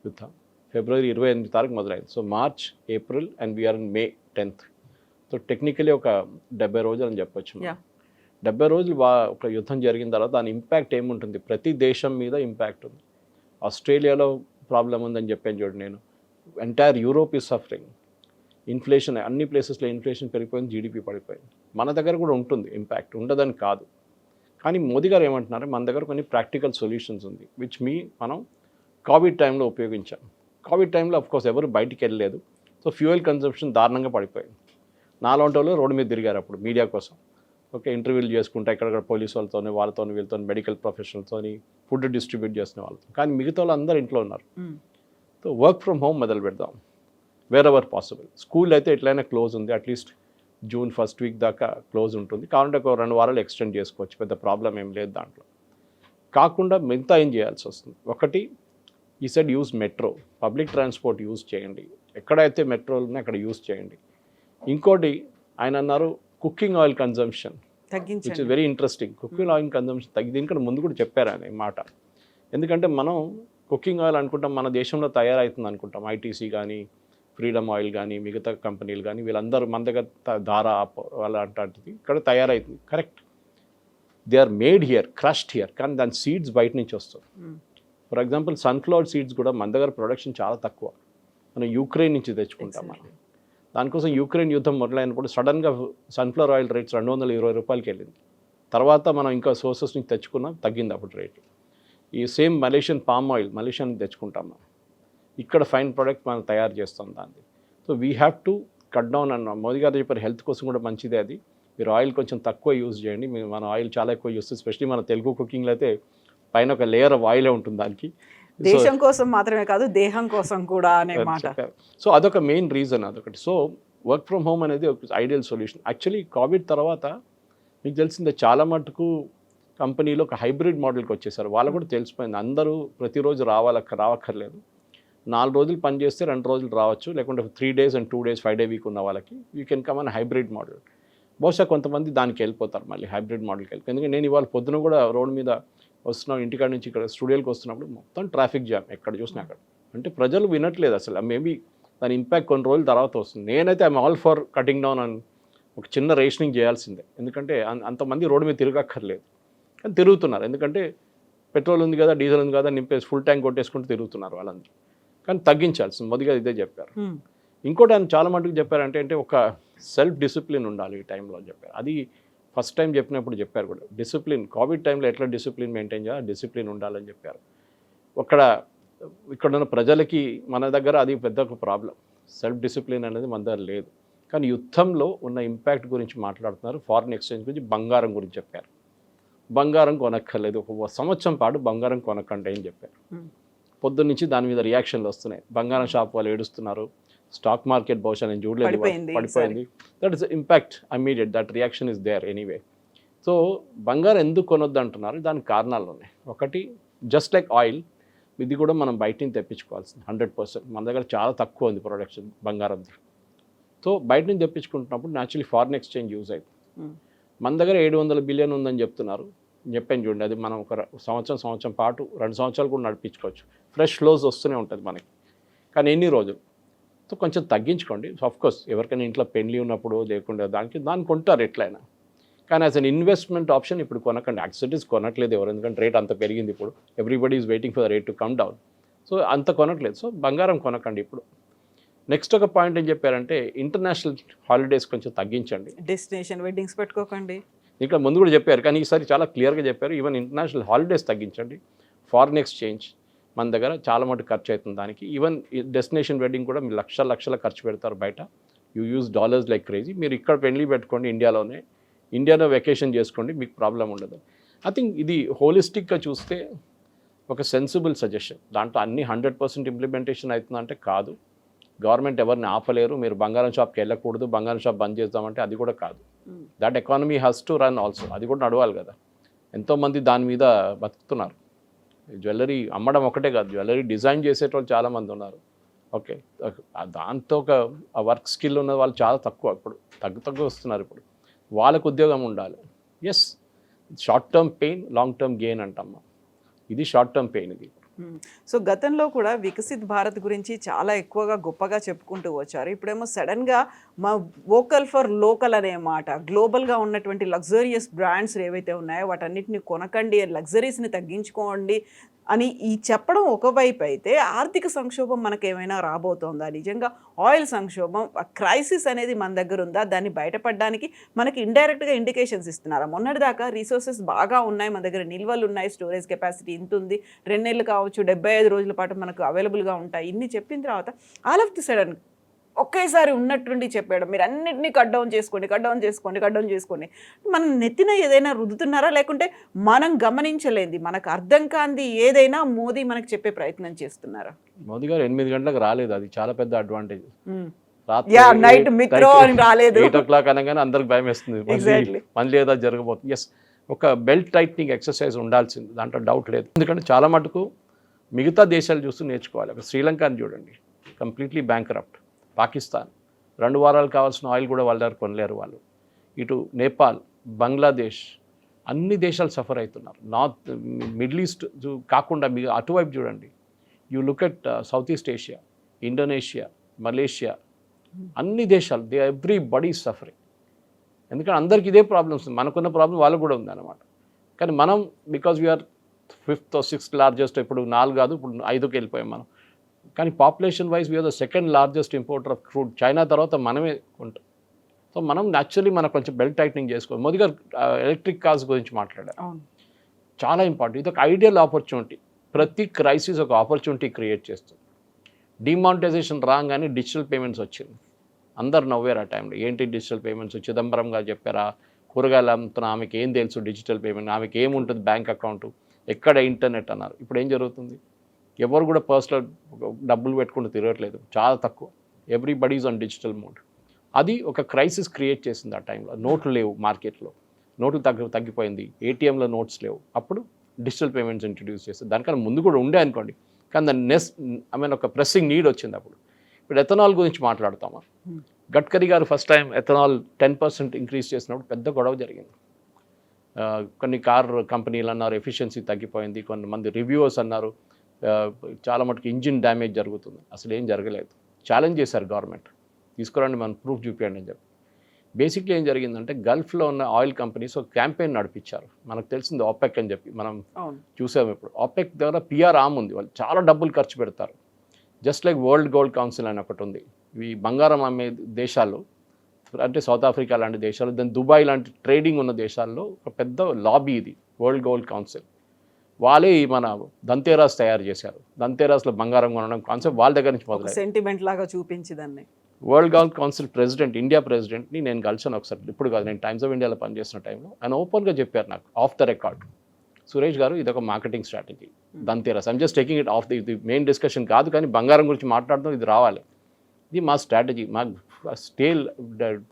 యుద్ధం. ఫిబ్రవరి 28 తారీఖు మొదలైంది. So March, April and we're in May 10th. So technically ఒక 70 రోజులు అని చెప్పొచ్చు. 70 రోజులు ఒక యుద్ధం జరిగిన తర్వాత దాని ఇంపాక్ట్ ఏముంటుంది? ప్రతి దేశం మీద ఇంపాక్ట్ ఉంది. ఆస్ట్రేలియాలో ప్రాబ్లం ఉందని చెప్పాను చూడండి నేను, entire Europe is suffering. Inflation అన్ని ప్లేసెస్లో ఇన్ఫ్లేషన్ పెరిగిపోయింది, జీడిపి పడిపోయింది. మన దగ్గర కూడా ఉంటుంది ఇంపాక్ట్, ఉండదని కాదు. కానీ మోదీ గారు ఏమంటున్నారు, మన దగ్గర కొన్ని ప్రాక్టికల్ సొల్యూషన్స్ ఉంది విచ్ మనం కోవిడ్ టైంలో ఉపయోగించాం. కోవిడ్ టైంలో అఫ్కోర్స్ ఎవరు బయటికి వెళ్ళలేదు, సో ఫ్యూయల్ కన్సంప్షన్ దారుణంగా పడిపోయింది. నాలాంటి వాళ్ళు రోడ్డు మీద తిరిగారు అప్పుడు మీడియా కోసం. ఓకే, ఇంటర్వ్యూలు చేసుకుంటా ఎక్కడెక్కడ పోలీసు వాళ్ళతో వీళ్ళతో మెడికల్ ప్రొఫెషనల్తో ఫుడ్ డిస్ట్రిబ్యూట్ చేసిన వాళ్ళతో. కానీ మిగతా వాళ్ళు అందరూ ఇంట్లో ఉన్నారు. సో వర్క్ ఫ్రమ్ హోమ్ మొదలు పెడదాం వేర్ ఎవర్ పాసిబుల్. స్కూల్ అయితే ఎట్లయినా క్లోజ్ ఉంది, అట్లీస్ట్ జూన్ 1st week దాకా క్లోజ్ ఉంటుంది. కావాలంటే ఒక 2 వారాలు ఎక్స్టెండ్ చేసుకోవచ్చు, పెద్ద ప్రాబ్లం ఏం లేదు దాంట్లో. కాకుండా మిగతా ఏం చేయాల్సి వస్తుంది? ఒకటి, ఈ side use metro, public transport use చేయండి, ఎక్కడైతే మెట్రోలు ఉన్నాయో అక్కడ యూజ్ చేయండి. ఇంకోటి ఆయన అన్నారు cooking oil consumption, which is very interesting. Cooking oil consumption దీనికంటే ముందు కూడా చెప్పారు ఆయన ఈ మాట. ఎందుకంటే మనం కుకింగ్ ఆయిల్ అనుకుంటాం మన దేశంలో తయారవుతుంది అనుకుంటాం, ఐటీసీ కానీ ఫ్రీడమ్ ఆయిల్ కానీ మిగతా కంపెనీలు కానీ వీళ్ళందరూ మన దగ్గర ధారా వాళ్ళ అలాంటిది ఇక్కడ తయారవుతుంది. Correct, they are made here, crushed here, కానీ దాని సీడ్స్ బయట నుంచి వస్తుంది. ఫర్ ఎగ్జాంపుల్ సన్ఫ్లవర్ సీడ్స్ కూడా మన దగ్గర ప్రొడక్షన్ చాలా తక్కువ, మనం యూక్రెయిన్ నుంచి తెచ్చుకుంటాం. మనం దానికోసం యూక్రెయిన్ యుద్ధం మొదలైనప్పుడు సడన్గా సన్ఫ్లవర్ ఆయిల్ రేట్స్ 220 రూపాయలకి వెళ్ళింది. తర్వాత మనం ఇంకా సోర్సెస్ నుంచి తెచ్చుకున్నాం, తగ్గింది అప్పుడు రేటు. ఈ same Malaysian palm oil Malaysia నుంచి తెచ్చుకుంటాం మనం, ఇక్కడ ఫైన్ ప్రోడక్ట్ మనం తయారు చేస్తాం దాన్ని. So we have to cut down అన్న మోదీ గారు చెప్పారు, హెల్త్ కోసం కూడా మంచిదే అది. మీరు ఆయిల్ కొంచెం తక్కువ యూజ్ చేయండి. మన ఆయిల్ చాలా ఎక్కువ యూజ్ చేస్తాం, ఎస్పెషలీ మన తెలుగు కుకింగ్లో అయితే పైన ఒక లేయర్ ఆఫ్ ఆయిలే ఉంటుంది దానికి. దేశం కోసం మాత్రమే కాదు, దేహం కోసం కూడా అనే మాట. సో అదొక మెయిన్ రీజన్ అదొకటి. సో వర్క్ ఫ్రమ్ హోమ్ అనేది ఒక ఐడియల్ సొల్యూషన్. యాక్చువల్లీ కోవిడ్ తర్వాత మీకు తెలిసిందే చాలా మటుకు కంపెనీలో ఒక హైబ్రిడ్ మోడల్కి వచ్చేసారు. వాళ్ళకు కూడా తెలిసిపోయింది, అందరూ ప్రతిరోజు రావక్కర్లేదు. 4 రోజులు పని చేస్తే 2 రోజులు రావచ్చు, లేకుంటే 3 days and 2 days 5-day week ఉన్న వాళ్ళకి you can come on hybrid model. బహుశా కొంతమంది దానికి వెళ్ళిపోతారు, మళ్ళీ హైబ్రిడ్ మోడల్కి వెళ్ళిపోయి. ఎందుకంటే నేను ఇవాళ పొద్దున కూడా రోడ్ మీద వస్తున్నాం, ఇంటికాడ నుంచి ఇక్కడ స్టూడియోకి వస్తున్నప్పుడు మొత్తం ట్రాఫిక్ జామ్ ఎక్కడ చూసినా అక్కడ. అంటే ప్రజలు వినట్లేదు అసలు. మేబీ దాని ఇంపాక్ట్ కొన్ని రోజుల తర్వాత వస్తుంది. నేనైతే I'm all for cutting down అని ఒక చిన్న రేషనింగ్ చేయాల్సిందే. ఎందుకంటే అంతమంది రోడ్డు మీద తిరగక్కర్లేదు, కానీ తిరుగుతున్నారు. ఎందుకంటే పెట్రోల్ ఉంది కదా, డీజిల్ ఉంది కదా, నింపేసి ఫుల్ ట్యాంక్ కొట్టేసుకుంటూ తిరుగుతున్నారు వాళ్ళందరూ. కానీ తగ్గించాల్సింది, మొదటిగా ఇదే చెప్పారు. ఇంకోటి ఆయన చాలా మటుకు చెప్పారంటే అంటే ఒక సెల్ఫ్ డిసిప్లిన్ ఉండాలి ఈ టైంలో అని చెప్పారు. అది ఫస్ట్ టైం చెప్పినప్పుడు చెప్పారు కూడా, డిసిప్లిన్ కోవిడ్ టైంలో ఎట్లా డిసిప్లిన్ మెయింటైన్ చేయాలి, డిసిప్లిన్ ఉండాలని చెప్పారు. ఇక్కడ ఉన్న ప్రజలకి మన దగ్గర అది పెద్ద ఒక ప్రాబ్లం, సెల్ఫ్ డిసిప్లిన్ అనేది మన దగ్గర లేదు. కానీ యుద్ధంలో ఉన్న ఇంపాక్ట్ గురించి మాట్లాడుతున్నారు, ఫారిన్ ఎక్స్చేంజ్ గురించి, బంగారం గురించి చెప్పారు. బంగారం కొనక్కర్లేదు, 1 సంవత్సరం పాటు బంగారం కొనకండి అని చెప్పారు. పొద్దున్న నుంచి దాని మీద రియాక్షన్లు వస్తున్నాయి. బంగారం షాప్ వాళ్ళు ఏడుస్తున్నారు, స్టాక్ మార్కెట్ బహుశా నేను చూడలేదు, పడిపోయింది. That is impact immediate, that reaction is there anyway. So బంగారం ఎందుకు కొనొద్దు అంటున్నారు, దానికి కారణాలు ఉన్నాయి. ఒకటి, జస్ట్ లైక్ ఆయిల్, ఇది కూడా మనం బయట నుంచి తెప్పించుకోవాల్సింది 100%. మన దగ్గర చాలా తక్కువ ఉంది ప్రొడక్షన్ బంగారంది. సో బయట నుంచి తెప్పించుకుంటున్నప్పుడు న్యాచురలీ ఫారిన్ ఎక్స్చేంజ్ యూజ్ అవుతుంది. మన దగ్గర 700 బిలియన్ ఉందని చెప్తున్నారు, చెప్పాను చూడండి. అది మనం ఒక సంవత్సరం పాటు 2 సంవత్సరాలు కూడా నడిపించుకోవచ్చు. ఫ్రెష్ ఫ్లోస్ వస్తూనే ఉంటుంది మనకి. కానీ ఎన్ని రోజులు? సో కొంచెం తగ్గించుకోండి. ఆఫ్కోర్స్ ఎవరికైనా ఇంట్లో పెళ్లి ఉన్నప్పుడు లేకుండా దాన్ని కొంటారు ఎట్లయినా. కానీ యాజ్ అన్ ఇన్వెస్ట్మెంట్ ఆప్షన్ ఇప్పుడు కొనకండి. యాక్సిడెంట్స్ కొనట్లేదు ఎవరు, ఎందుకంటే రేట్ అంత పెరిగింది. ఇప్పుడు everybody is waiting for the rate to come down. So అంత కొనట్లేదు. సో బంగారం కొనకండి ఇప్పుడు. నెక్స్ట్ ఒక పాయింట్ ఏం చెప్పారంటే, ఇంటర్నేషనల్ హాలిడేస్ కొంచెం తగ్గించండి. డెస్టినేషన్ వెడ్డింగ్స్ పెట్టుకోకండి. ఇక్కడ ముందు కూడా చెప్పారు, కానీ ఈసారి చాలా క్లియర్గా చెప్పారు. ఈవెన్ ఇంటర్నేషనల్ హాలిడేస్ తగ్గించండి. ఫారిన్ ఎక్స్చేంజ్ మన దగ్గర చాలా మటుకు ఖర్చు అవుతుంది దానికి. ఈవెన్ డెస్టినేషన్ వెడ్డింగ్ కూడా మీరు లక్షల ఖర్చు పెడతారు బయట. You use dollars like crazy. మీరు ఇక్కడ పెళ్లి పెట్టుకోండి, ఇండియాలో వెకేషన్ చేసుకోండి, మీకు ప్రాబ్లం ఉండదు. ఐ థింక్ ఇది హోలిస్టిక్గా చూస్తే ఒక సెన్సిబుల్ సజెషన్. దాంట్లో అన్ని 100% ఇంప్లిమెంటేషన్ అవుతుందంటే కాదు. గవర్నమెంట్ ఎవరిని ఆపలేరు. మీరు బంగారం షాప్కి వెళ్ళకూడదు, బంగారం షాప్ బంద్ చేద్దామంటే అది కూడా కాదు. That economy has to run also. అది కూడా నడవాలి కదా. ఎంతోమంది దాని మీద బతుకుతున్నారు. జ్యువెలరీ అమ్మడం ఒకటే కాదు, జ్యువెలరీ డిజైన్ చేసేటోళ్ళు చాలామంది ఉన్నారు. ఓకే, దాంతో ఒక వర్క్ స్కిల్ ఉన్న వాళ్ళు చాలా తక్కువ. ఇప్పుడు తగ్గు వస్తున్నారు. ఇప్పుడు వాళ్ళకు ఉద్యోగం ఉండాలి. Yes, short term pain, long term gain అంటమ్మా. ఇది షార్ట్ టర్మ్ పెయిన్ ఇది. సో గతంలో కూడా వికసిత్ భారత్ గురించి చాలా ఎక్కువగా గొప్పగా చెప్పుకుంటూ వచ్చారు. ఇప్పుడేమో సడన్గా మా వోకల్ ఫర్ లోకల్ అనే మాట, గ్లోబల్గా ఉన్నటువంటి లగ్జరియస్ బ్రాండ్స్ ఏవైతే ఉన్నాయో వాటన్నిటిని కొనకండి, లగ్జరీస్ని తగ్గించుకోండి అని ఈ చెప్పడం ఒకవైపు అయితే, ఆర్థిక సంక్షోభం మనకేమైనా రాబోతోందా? నిజంగా ఆయిల్ సంక్షోభం, క్రైసిస్ అనేది మన దగ్గర ఉందా? దాన్ని బయటపడడానికి మనకి ఇండైరెక్ట్గా ఇండికేషన్స్ ఇస్తున్నారా? మొన్నటిదాకా రిసోర్సెస్ బాగా ఉన్నాయి, మన దగ్గర నిల్వలు ఉన్నాయి, స్టోరేజ్ కెపాసిటీ ఇంత ఉంది, 2 నెలలు కావచ్చు, 75 రోజుల పాటు మనకు అవైలబుల్గా ఉంటాయి, ఇన్ని చెప్పిన తర్వాత ఆల్ ఆఫ్ ది సడన్ ఒకేసారి ఉన్నట్టుండి చెప్పాడు, మీరు అన్నింటినీ కట్ డౌన్ చేసుకోండి. మనం నెత్తిన ఏదైనా రుద్దుతున్నారా, లేకుంటే మనం గమనించలేంది, మనకు అర్థం కాంది ఏదైనా మోదీ మనకు చెప్పే ప్రయత్నం చేస్తున్నారా? మోదీ గారు 8 గంటలకు రాలేదు, అది చాలా పెద్ద అడ్వాంటేజ్. నైట్ మిక్రో అని రాలేదు, 8 o'clock అనగానే అందరికి భయం వేస్తుంది, మళ్ళీ ఏదో జరగబోతుంది. ఎస్, ఒక బెల్ట్ టైట్నింగ్ ఎక్సర్సైజ్ ఉండాల్సింది, దాంట్లో డౌట్ లేదు. ఎందుకంటే చాలా మటుకు మిగతా దేశాలు చూస్తూ నేర్చుకోవాలి. ఒక శ్రీలంకని చూడండి, కంప్లీట్లీ బ్యాంక్రప్ట్. పాకిస్తాన్ 2 వారాలు కావాల్సిన ఆయిల్ కూడా వాళ్ళ దగ్గర కొనలేరు వాళ్ళు. ఇటు నేపాల్, బంగ్లాదేశ్, అన్ని దేశాలు సఫర్ అవుతున్నారు. నార్త్ మిడిల్ ఈస్ట్ కాకుండా మీరు అటువైపు చూడండి. You look at south east Asia, Indonesia, Malaysia, అన్ని దేశాలు, ఎవ్రీబడీ ఈజ్ సఫరింగ్. ఎందుకంటే అందరికీ ఇదే ప్రాబ్లమ్స్. మనకున్న ప్రాబ్లం వాళ్ళకు కూడా ఉందన్నమాట. కానీ మనం because we are 5th or 6th largest, ఇప్పుడు 4 కాదు, ఇప్పుడు 5కి వెళ్ళిపోయాం మనం. కానీ population wise we're the 2nd largest importer of crude. China తర్వాత మనమే ఉంటాం. సో మనం న్యాచురల్లీ మనకు కొంచెం బెల్ట్ టైట్నింగ్ చేసుకోవాలి. మోదీ గారు ఎలక్ట్రిక్ కార్స్ గురించి మాట్లాడారు, చాలా ఇంపార్టెంట్. ఇది ఒక ఐడియల్ ఆపర్చునిటీ. ప్రతి క్రైసిస్ ఒక ఆపర్చునిటీ క్రియేట్ చేస్తుంది. డిమానిటైజేషన్ రాగానే డిజిటల్ పేమెంట్స్ వచ్చింది, అందరు నవ్వారు ఆ టైంలో. ఏంటి డిజిటల్ పేమెంట్స్? చిదంబరం గారు చెప్పారా, కూరగాయలు అమ్ముతున్న ఆమెకి ఏం తెలుసు డిజిటల్ పేమెంట్, ఆమెకి ఏముంటుంది బ్యాంక్ అకౌంట్, ఎక్కడ ఇంటర్నెట్ అన్నారు. ఇప్పుడు ఏం జరుగుతుంది? ఎవరు కూడా పర్సనల్ డబ్బులు పెట్టుకుంటూ తిరగట్లేదు, చాలా తక్కువ. Everybody's on digital mode. అది ఒక క్రైసిస్ క్రియేట్ చేసింది ఆ టైంలో. నోట్లు లేవు మార్కెట్లో, నోట్లు తగ్గిపోయింది, ఏటీఎంలో నోట్స్ లేవు. అప్పుడు డిజిటల్ పేమెంట్స్ ఇంట్రడ్యూస్ చేస్తారు. దానికన్నా ముందు కూడా ఉండే అనుకోండి, కానీ దాన్ని ఒక ప్రెస్సింగ్ నీడ్ వచ్చింది అప్పుడు. ఇప్పుడు ఎథనాల్ గురించి మాట్లాడతామా? గడ్కరీ గారు ఫస్ట్ టైం ఎథనాల్ 10% ఇంక్రీజ్ చేసినప్పుడు పెద్ద గొడవ జరిగింది. కొన్ని కార్ కంపెనీలు అన్నారు ఎఫిషియన్సీ తగ్గిపోయింది, కొంతమంది రివ్యూవర్స్ అన్నారు చాలా మటుకు ఇంజిన్ డ్యామేజ్ జరుగుతుంది. అసలు ఏం జరగలేదు. ఛాలెంజ్ చేశారు గవర్నమెంట్, తీసుకురండి మనం ప్రూఫ్ చూపించండి అని చెప్పి. బేసిక్లీ ఏం జరిగిందంటే, గల్ఫ్లో ఉన్న ఆయిల్ కంపెనీస్ ఒక క్యాంపెయిన్ నడిపించారు. మనకు తెలిసింది ఆపెక్ అని చెప్పి, మనం చూసాము. ఇప్పుడు ఆపెక్ దగ్గర పిఆర్ ఆమ్ ఉంది, వాళ్ళు చాలా డబ్బులు ఖర్చు పెడతారు. Just like world gold council అని ఒకటి ఉంది. ఈ బంగారం అమ్మే దేశాలు అంటే సౌత్ ఆఫ్రికా లాంటి దేశాలు, దాని దుబాయ్ లాంటి ట్రేడింగ్ ఉన్న దేశాల్లో ఒక పెద్ద లాబీ ఇది వరల్డ్ గోల్డ్ కౌన్సిల్. వాళ్ళే మన ధన్తేరాస్ తయారు చేశారు. ధన్తేరాస్లో బంగారం కొనడం కాన్సెప్ట్ వాళ్ళ దగ్గర నుంచి మొదలైంది. సెంటిమెంట్ లాగా చూపించిందాన్ని. World gold council president, India ప్రెసిడెంట్ని నేను కలిసాను ఒకసారి, ఇప్పుడు కాదు, నేను టైమ్స్ ఆఫ్ ఇండియాలో పనిచేసిన టైంలో. ఆయన ఓపెన్గా చెప్పారు నాకు ఆఫ్ ద రికార్డ్, సురేష్ గారు ఇది ఒక marketing strategy Dhanteras. I'm just taking it off the main discussion కాదు, కానీ బంగారం గురించి మాట్లాడడం ఇది రావాలి. ఇది మా స్ట్రాటజీ. మా స్టేల్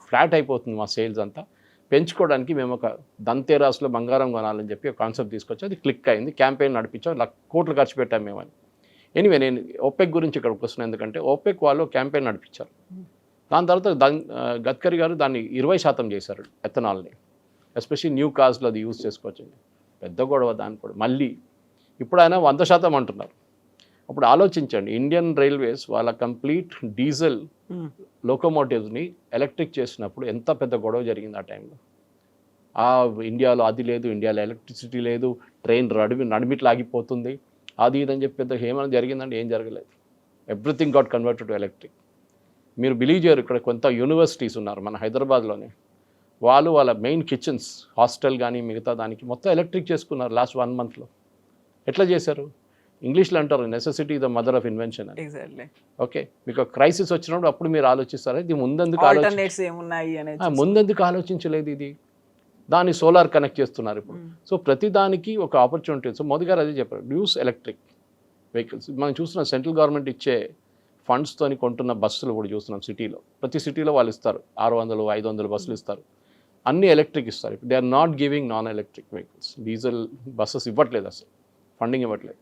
ఫ్లాట్ అయిపోతుంది మా సేల్స్ అంతా. పెంచుకోవడానికి మేము ఒక దంతేరాస్లో బంగారం కొనాలని చెప్పి ఒక కాన్సెప్ట్ తీసుకొచ్చి అది క్లిక్ అయింది. క్యాంపెయిన్ నడిపించాం, కోట్లు ఖర్చు పెట్టాం మేమని. ఎనీవే నేను ఓపెక్ గురించి ఇక్కడికి వస్తున్నాను, ఎందుకంటే ఓపెక్ వాళ్ళు క్యాంపెయిన్ నడిపించారు. దాని తర్వాత గడ్కరీ గారు దాన్ని 20% చేశారు ఎథనాల్ని, ఎస్పెషల్లీ న్యూ కార్స్లో అది యూజ్ చేసుకోవచ్చు. పెద్ద గొడవ దాని కూడా. మళ్ళీ ఇప్పుడు ఆయన 100% అంటున్నారు. అప్పుడు ఆలోచించండి, ఇండియన్ రైల్వేస్ వాళ్ళ కంప్లీట్ డీజిల్ లోకోమోటివ్స్ని ఎలక్ట్రిక్ చేసినప్పుడు ఎంత పెద్ద గొడవ జరిగింది ఆ టైంలో. ఇండియాలో అది లేదు, ఇండియాలో ఎలక్ట్రిసిటీ లేదు, ట్రైన్ నడిమిట్లు ఆగిపోతుంది, అది ఇదని చెప్పి పెద్ద ఏమైనా జరిగిందంటే ఏం జరగలేదు. Everything got converted to electric. మీరు బిలీవ్ చేయరు, ఇక్కడ కొంత యూనివర్సిటీస్ ఉన్నారు మన హైదరాబాద్లోనే, వాళ్ళ మెయిన్ కిచెన్స్ హాస్టల్ కానీ మిగతా దానికి మొత్తం ఎలక్ట్రిక్ చేసుకున్నారు లాస్ట్ 1 monthలో. ఎట్లా చేశారు? ఇంగ్లీష్లో అంటారు necessity the mother of invention అని. ఎగ్జాక్ట్లీ. ఓకే, మీకు క్రైసిస్ వచ్చినప్పుడు అప్పుడు మీరు ఆలోచిస్తారా ఇది ముందెందుకు ఆలోచించలేదు ఇది. దాన్ని సోలార్ కనెక్ట్ చేస్తున్నారు ఇప్పుడు. సో ప్రతి దానికి ఒక ఆపర్చునిటీ. సో మోదీ గారు అదే చెప్పారు, యూస్ ఎలక్ట్రిక్ వెహికల్స్. మనం చూస్తున్నాం సెంట్రల్ గవర్నమెంట్ ఇచ్చే ఫండ్స్తోని కొంటున్న బస్సులు కూడా చూస్తున్నాం సిటీలో. ప్రతి సిటీలో వాళ్ళు ఇస్తారు 600-500 బస్సులు ఇస్తారు, అన్నీ ఎలక్ట్రిక్ ఇస్తారు. ఇప్పుడు they are not giving non electric vehicles. Diesel buses ఇవ్వట్లేదు, అసలు ఫండింగ్ ఇవ్వట్లేదు.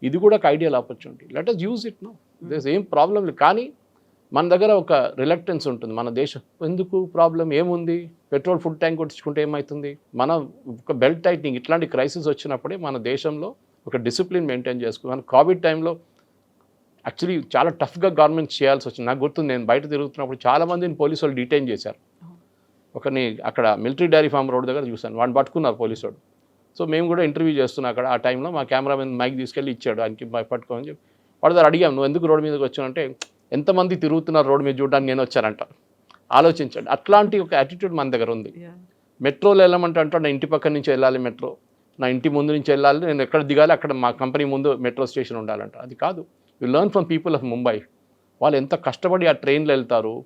ఇది కూడా ఒక ideal opportunity. Let us use it no, there ఏం ప్రాబ్లం లేదు. కానీ మన దగ్గర ఒక రిలక్టెన్స్ ఉంటుంది. మన దేశం ఎందుకు ప్రాబ్లం ఏముంది, పెట్రోల్ ఫుల్ ట్యాంక్ కొట్టించుకుంటే ఏమవుతుంది. మన ఒక బెల్ట్ టైట్నింగ్ ఇట్లాంటి క్రైసిస్ వచ్చినప్పుడే మన దేశంలో ఒక డిసిప్లిన్ మెయింటైన్ చేసుకున్నాను. కోవిడ్ టైంలో యాక్చువల్లీ చాలా టఫ్గా గవర్నమెంట్ చేయాల్సి వచ్చింది. నాకు గుర్తుంది, నేను బయట తిరుగుతున్నప్పుడు చాలామందిని పోలీసు వాళ్ళు డిటైన్ చేశారు. ఒకరిని అక్కడ మిలిటరీ డైరీ ఫామ్ రోడ్ దగ్గర చూశాను, వాడిని పట్టుకున్నారు పోలీసు వాడు. సో మేము కూడా ఇంటర్వ్యూ చేస్తున్నాం అక్కడ. ఆ టైంలో మా కెమెరామెన్ మైక్ తీసుకెళ్ళి ఇచ్చాడు ఆయనకి పట్టుకోని చెప్పి. వాడు దగ్గర అడిగాం, నువ్వు ఎందుకు రోడ్డు మీదకి వచ్చానంటే ఎంతమంది తిరుగుతున్నారు రోడ్డు మీద చూడడానికి నేను వచ్చానంట. ఆలోచించండి, అట్లాంటి ఒక యాటిట్యూడ్ మన దగ్గర ఉంది. మెట్రోలో వెళ్ళమంటే అంటాడు, నా ఇంటి పక్క నుంచి వెళ్ళాలి మెట్రో, నా ఇంటి ముందు నుంచి వెళ్ళాలి, నేను ఎక్కడ దిగాలి అక్కడ మా కంపెనీ ముందు మెట్రో స్టేషన్ ఉండాలంట. అది కాదు. You learn from people of Mumbai. వాళ్ళు ఎంత కష్టపడి ఆ ట్రైన్లో వెళ్తారు.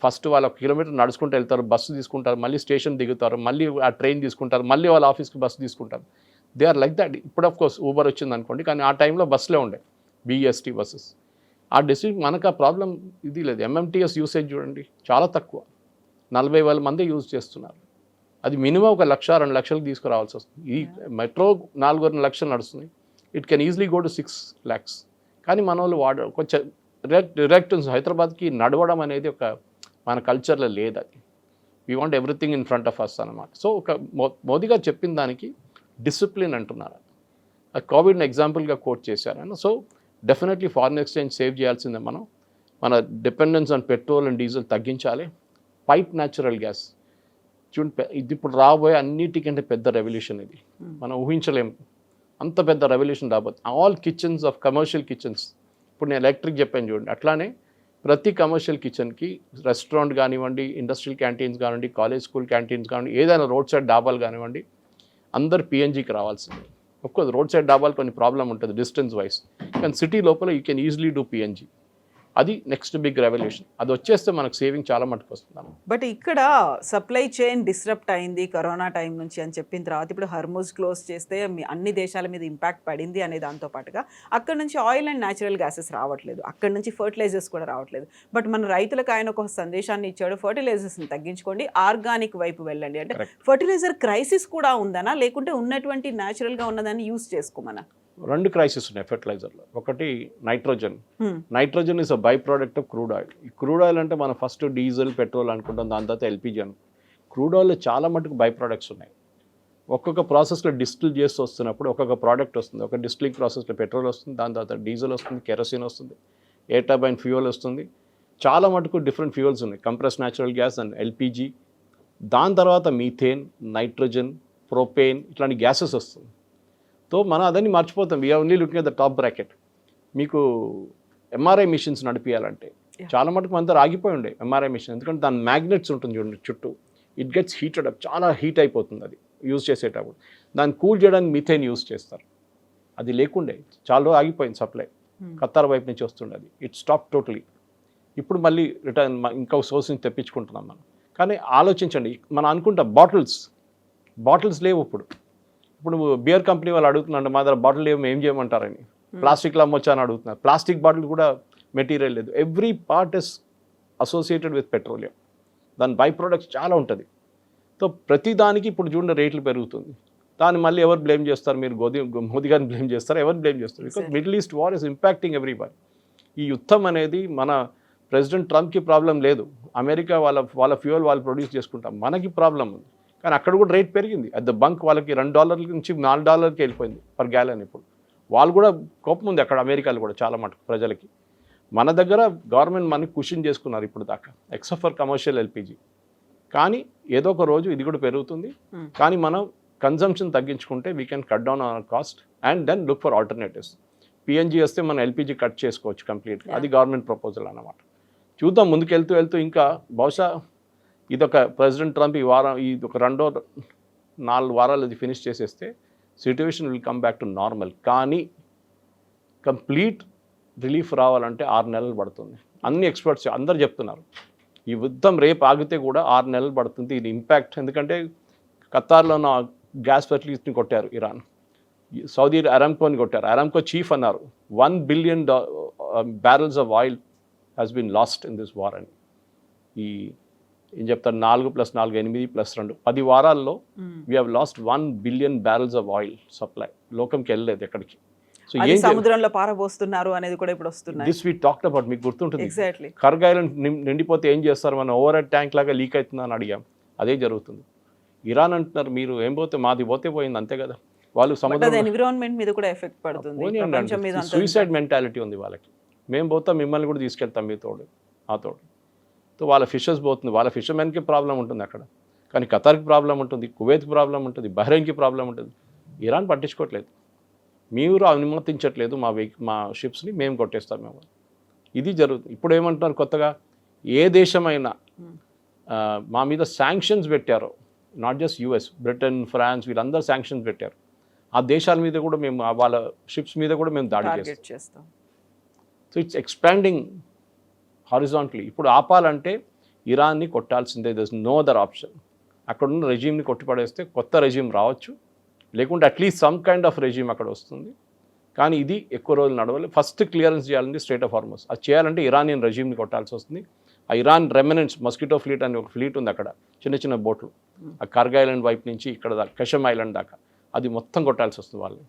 ఫస్ట్ వాళ్ళు 1 కిలోమీటర్ నడుచుకుంటూ వెళ్తారు, బస్సు తీసుకుంటారు, మళ్ళీ స్టేషన్ దిగుతారు, మళ్ళీ ఆ ట్రైన్ తీసుకుంటారు, మళ్ళీ వాళ్ళ ఆఫీస్కి బస్సు తీసుకుంటారు. They are like that. ఇప్పుడు ఆఫ్ కోర్స్ ఊబర్ వచ్చింది అనుకోండి, కానీ ఆ టైంలో బస్సులే ఉండే, BEST బస్సెస్. ఆ డిస్ట్రిక్ట్ మనకు ఆ ప్రాబ్లం ఇది లేదు. MMTS యూసేజ్ చూడండి చాలా తక్కువ, 40,000 మంది యూజ్ చేస్తున్నారు. అది మినిమం 1 లక్ష 2 లక్షలకు తీసుకురావాల్సి వస్తుంది. ఈ మెట్రో 4 లక్షలు నడుస్తుంది, it can easily go to 6 lakhs. కానీ మన వాళ్ళు కొంచెం డైరెక్ట్ హైదరాబాద్కి నడవడం అనేది ఒక మన కల్చర్లో లేదు. అది we want everything in front of us అనమాట. సో ఒక మోదీ గారు చెప్పిన దానికి డిసిప్లిన్ అంటున్నారు. కోవిడ్ని ఎగ్జాంపుల్గా కోట్ చేశారు. So definitely foreign exchange save చేయాల్సిందే. మన dependence on petrol and diesel తగ్గించాలి. పైప్ న్యాచురల్ గ్యాస్ చూడండి, ఇది ఇప్పుడు రాబోయే అన్నిటికంటే పెద్ద రెవల్యూషన్. ఇది మనం ఊహించలేము, అంత పెద్ద రెవల్యూషన్ రాబోతుంది. All kitchens of commercial kitchens, ఇప్పుడు నేను ఎలక్ట్రిక్ చెప్పాను చూడండి, అట్లానే ప్రతి కమర్షియల్ కిచెన్కి రెస్టారెంట్ కానివ్వండి, ఇండస్ట్రియల్ క్యాంటీన్స్ కానివ్వండి, కాలేజ్ స్కూల్ క్యాంటీన్స్ కానివ్వండి, ఏదైనా రోడ్ సైడ్ డాబాలు కానివ్వండి, అందరు PNGకి రావాల్సిందే. ఒక్కోది రోడ్ సైడ్ డాబాలు కొన్ని ప్రాబ్లం ఉంటుంది డిస్టెన్స్ వైజ్, కానీ సిటీ లోపల you can easily do PNG. అది నెక్స్ట్ బిగ్ రెవల్యూషన్. అది వచ్చేస్తే మనకు సేవింగ్ చాలా మటుకు వస్తుంది. బట్ ఇక్కడ సప్లై చైన్ డిస్రప్ట్ అయింది కరోనా టైం నుంచి అని చెప్పిన తర్వాత ఇప్పుడు హర్ముజ్ క్లోజ్ చేస్తే అన్ని దేశాల మీద ఇంపాక్ట్ పడింది అనే దాంతో పాటుగా అక్కడ నుంచి ఆయిల్ అండ్ న్యాచురల్ గ్యాసెస్ రావట్లేదు, అక్కడ నుంచి ఫర్టిలైజర్స్ కూడా రావట్లేదు. బట్ మన రైతులకు ఆయన ఒక సందేశాన్ని ఇచ్చాడు, ఫర్టిలైజర్స్ని తగ్గించుకోండి, ఆర్గానిక్ వైపు వెళ్ళండి. అంటే ఫర్టిలైజర్ క్రైసిస్ కూడా ఉందనా, లేకుంటే ఉన్నటువంటి న్యాచురల్గా ఉన్నదాన్ని యూస్ చేసుకోమనా? 2 క్రైసిస్ ఉన్నాయి ఫెర్టిలైజర్లో. ఒకటి nitrogen. Nitrogen is a by product of crude oil. ఈ క్రూడ్ ఆయిల్ అంటే మనం ఫస్ట్ డీజిల్ పెట్రోల్ అనుకుంటాం, దాని తర్వాత LPG అనుకుంటాం. క్రూడ్ ఆయిల్లో చాలా మటుకు బై ప్రోడక్ట్స్ ఉన్నాయి. ఒక్కొక్క ప్రాసెస్లో డిస్టిల్ చేస్తూ వస్తున్నప్పుడు ఒక్కొక్క ప్రోడక్ట్ వస్తుంది. ఒక డిస్టిలింగ్ ప్రాసెస్లో పెట్రోల్ వస్తుంది, దాని తర్వాత డీజిల్ వస్తుంది, కెరసిన్ వస్తుంది, ఎయిర్ టర్బైన్ ఫ్యూయల్ వస్తుంది. చాలా మటుకు డిఫరెంట్ ఫ్యూయల్స్ ఉన్నాయి, compress natural gas and LPG. దాని తర్వాత మీథేన్, నైట్రోజన్, ప్రొపేన్, ఇట్లాంటి గ్యాసెస్ వస్తుంది. సో మనం అదని మర్చిపోతాం. We're only looking at the top bracket. మీకు MRI మిషన్స్ నడిపించాలంటే చాలా మటుకు మన దగ్గర ఆగిపోయి ఉండే MRI మిషన్, ఎందుకంటే దాని మ్యాగ్నెట్స్ ఉంటుంది చూడండి చుట్టూ, ఇట్ గెట్స్ హీటెడ్ అప్, చాలా హీట్ అయిపోతుంది అది యూజ్ చేసేటప్పుడు. దాన్ని కూల్ చేయడానికి మీథేన్ యూజ్ చేస్తారు. అది లేకుండే చాలా రోజు ఆగిపోయింది సప్లై, ఖతార్ వైపు నుంచి వస్తుండే అది, ఇట్ స్టాప్ టోటలీ. ఇప్పుడు మళ్ళీ రిటర్న్ ఇంకొక సోర్స్ నుంచి తెప్పించుకుంటున్నాం మనం. కానీ ఆలోచించండి, మనం అనుకుంటాం బాటిల్స్ లేవు ఇప్పుడు. ఇప్పుడు బియర్ కంపెనీ వాళ్ళు అడుగుతున్నారు మా దగ్గర బాటిల్ ఏం చేయమంటారని, ప్లాస్టిక్లో అమ్మొచ్చా అని అడుగుతున్నారు. ప్లాస్టిక్ బాటిల్ కూడా మెటీరియల్ లేదు. Every part is associated with petroleum. దాని బై ప్రొడక్ట్స్ చాలా ఉంటుంది. సో ప్రతి దానికి ఇప్పుడు చూడండి రేట్లు పెరుగుతుంది. దాన్ని మళ్ళీ ఎవరు బ్లేమ్ చేస్తారు? మీరు మోదీ గారిని బ్లేమ్ చేస్తారు, ఎవరు బ్లేమ్ చేస్తారు? Because middle east war is impacting everybody. ఈ యుద్ధం అనేది మన ప్రెసిడెంట్ ట్రంప్కి ప్రాబ్లం లేదు. అమెరికా వాళ్ళ ఫ్యూయల్ వాళ్ళు ప్రొడ్యూస్ చేసుకుంటాం, మనకి ప్రాబ్లం ఉంది. కానీ అక్కడ కూడా రేట్ పెరిగింది. అట్ ద బంక్ వాళ్ళకి $2 నుంచి $4కి వెళ్ళిపోయింది పర్ గ్యాలన్. ఇప్పుడు వాళ్ళు కూడా కోపం ఉంది అక్కడ అమెరికాలో కూడా చాలా మటుకు ప్రజలకి. మన దగ్గర గవర్నమెంట్ మనకి కుషన్ చేసుకున్నారు ఇప్పుడు దాకా, ఎక్సెప్ట్ ఫర్ కమర్షియల్ ఎల్పిజి. కానీ ఏదో ఒక రోజు ఇది కూడా పెరుగుతుంది. కానీ మనం కన్జంప్షన్ తగ్గించుకుంటే we can cut down our cost and then look for alternatives. PNG వస్తే మనం ఎల్పిజి కట్ చేసుకోవచ్చు కంప్లీట్గా. అది గవర్నమెంట్ ప్రపోజల్ అన్నమాట. చూద్దాం ముందుకు వెళ్తూ ఇంకా బహుశా ఇదొక ప్రెసిడెంట్ ట్రంప్ ఇది ఒక 2-4 వారాలు అది ఫినిష్ చేసేస్తే situation will come back to normal. కానీ కంప్లీట్ రిలీఫ్ రావాలంటే 6 నెలలు పడుతుంది. అన్ని ఎక్స్పర్ట్స్ అందరు చెప్తున్నారు ఈ యుద్ధం రేపు ఆగితే కూడా 6 నెలలు పడుతుంది. ఇది ఇంపాక్ట్ ఎందుకంటే ఖతార్లో ఉన్న గ్యాస్ ఫెసిలిటీస్ని కొట్టారు ఇరాన్, సౌదీ అరామ్కోని కొట్టారు. అరామ్కో చీఫ్ అన్నారు 1 billion barrels of oil has been lost in this war అని. ఈ ఏం చెప్తారు 4 + 4 8 + 2 10 వారాల్లో we have lost 1 billion barrels of oil supply. లోకంకి వెళ్ళలేదు ఎక్కడికి. సో అది సముద్రంలో పారబోస్తున్నారు అనేది కూడా ఇప్పుడు వస్తుంది. దిస్ వీ టాక్డ్ అబౌట్, మీకు గుర్తుంటుంది ఎగ్జాక్ట్లీ. కర్గ్ ఐలాండ్ నిండిపోతే ఏం చేస్తారు? మనం ఓవర్ హెడ్ ట్యాంక్ లాగా లీక్ అవుతుందా అని అడిగాం. అదే జరుగుతుంది. ఇరాన్ అంటున్నారు మీరు ఏం పోతే మాది పోయింది అంతే కదా. వాళ్ళు సముద్రం ఎన్విరాన్మెంట్ మీద కూడా ఎఫెక్ట్ పడుతుంది. సూసైడ్ మెంటాలిటీ ఉంది వాళ్ళకి. మేము పోతాం మిమ్మల్ని కూడా తీసుకెళ్తాం మీ తోడు ఆ తోడు. సో వాళ్ళ ఫిషెస్ పోతుంది, వాళ్ళ ఫిషర్మెన్కి ప్రాబ్లం ఉంటుంది అక్కడ. కానీ ఖతార్కి ప్రాబ్లం ఉంటుంది, కువైత్కి ప్రాబ్లం ఉంటుంది, బహ్రెయిన్కి ప్రాబ్లం ఉంటుంది. ఇరాన్ పట్టించుకోవట్లేదు. మీరు అనుమతించట్లేదు మా షిప్స్ని, మేము కొట్టేస్తాం మేము. ఇది జరుగుతుంది. ఇప్పుడు ఏమంటున్నారు కొత్తగా, ఏ దేశమైనా మా మీద శాంక్షన్స్ పెట్టారో, not just US, Britain, France వీళ్ళందరూ శాంక్షన్స్ పెట్టారు. ఆ దేశాల మీద కూడా మేము వాళ్ళ షిప్స్ మీద కూడా మేము దాడి చేస్తాం. So it's expanding horizontally. ఇప్పుడు ఆపాలంటే ఇరాన్ని కొట్టాల్సిందే, there is no other option. అక్కడున్న రెజీమ్ని కొట్టిపడేస్తే కొత్త రెజీమ్ రావచ్చు, లేకుంటే at least some kind of regime అక్కడ వస్తుంది. కానీ ఇది ఎక్కువ రోజులు నడవాలి. ఫస్ట్ క్లియరెన్స్ చేయాలంటే స్ట్రైట్ ఆఫ్ హార్మస్. అది చేయాలంటే ఇరానియన్ రెజీమ్ని కొట్టాల్సి వస్తుంది. ఆ ఇరాన్ రెమినెంట్స్ మస్కిటో ఫ్లీట్ అనే ఒక ఫ్లీట్ ఉంది అక్కడ, చిన్న బోట్లు, ఆ కర్గ్ ఐలాండ్ వైపు నుంచి ఇక్కడ దాకా కషమ్ ఐలాండ్ దాకా, అది మొత్తం కొట్టాల్సి వస్తుంది వాళ్ళు.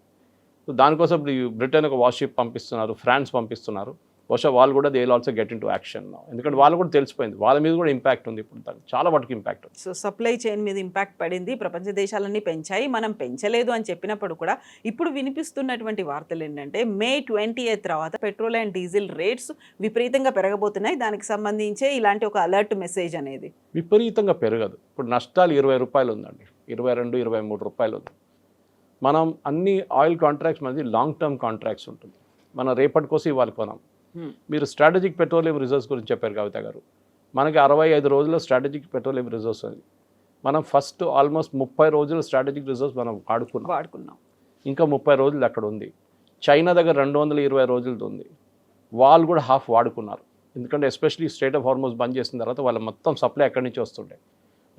సో దానికోసం ఇప్పుడు బ్రిటన్ ఒక వార్షిప్ పంపిస్తున్నారు, ఫ్రాన్స్ పంపిస్తున్నారు. బహుశా వాళ్ళు కూడా they will also get in to action. ఎందుకంటే వాళ్ళు కూడా తెలిసిపోయింది, వాళ్ళ మీద కూడా ఇంపాక్ట్ ఉంది. ఇప్పుడు చాలా వాటికి ఇంపాక్ట్ ఉంది. సో సప్లై చైన్ మీద ఇంపాక్ట్ పడింది. ప్రపంచ దేశాలన్నీ పెంచాయి, మనం పెంచలేదు అని చెప్పినప్పుడు కూడా ఇప్పుడు వినిపిస్తున్నటువంటి వార్తలు ఏంటంటే May 20th తర్వాత పెట్రోల్ అండ్ డీజిల్ రేట్స్ విపరీతంగా పెరగబోతున్నాయి. దానికి సంబంధించే ఇలాంటి ఒక అలర్ట్ మెసేజ్ అనేది. విపరీతంగా పెరగదు. ఇప్పుడు నష్టాలు ₹20 ఉందండి, ₹22-23 ఉంది. మనం అన్ని ఆయిల్ కాంట్రాక్ట్స్ మనది లాంగ్ టర్మ్ కాంట్రాక్ట్స్ ఉంటుంది. మనం రేపటి కోసం ఇవాళ కొనం. మీరు స్ట్రాటజిక్ పెట్రోలియం రిజర్వ్స్ గురించి చెప్పారు కవిత గారు. మనకి 65 రోజుల్లో స్ట్రాటజిక్ పెట్రోలియం రిజర్వ్స్ ఉంది. మనం ఫస్ట్ ఆల్మోస్ట్ 30 రోజుల స్ట్రాటజిక్ రిజర్వ్స్ మనం వాడుకున్నాం. ఇంకా 30 రోజులు అక్కడ ఉంది. చైనా దగ్గర 220 రోజులది ఉంది. వాళ్ళు కూడా హాఫ్ వాడుకున్నారు. ఎందుకంటే ఎస్పెషలీ స్ట్రైట్ ఆఫ్ హార్మోస్ బంద్ చేసిన తర్వాత వాళ్ళ మొత్తం సప్లై ఎక్కడి నుంచి వస్తుండే,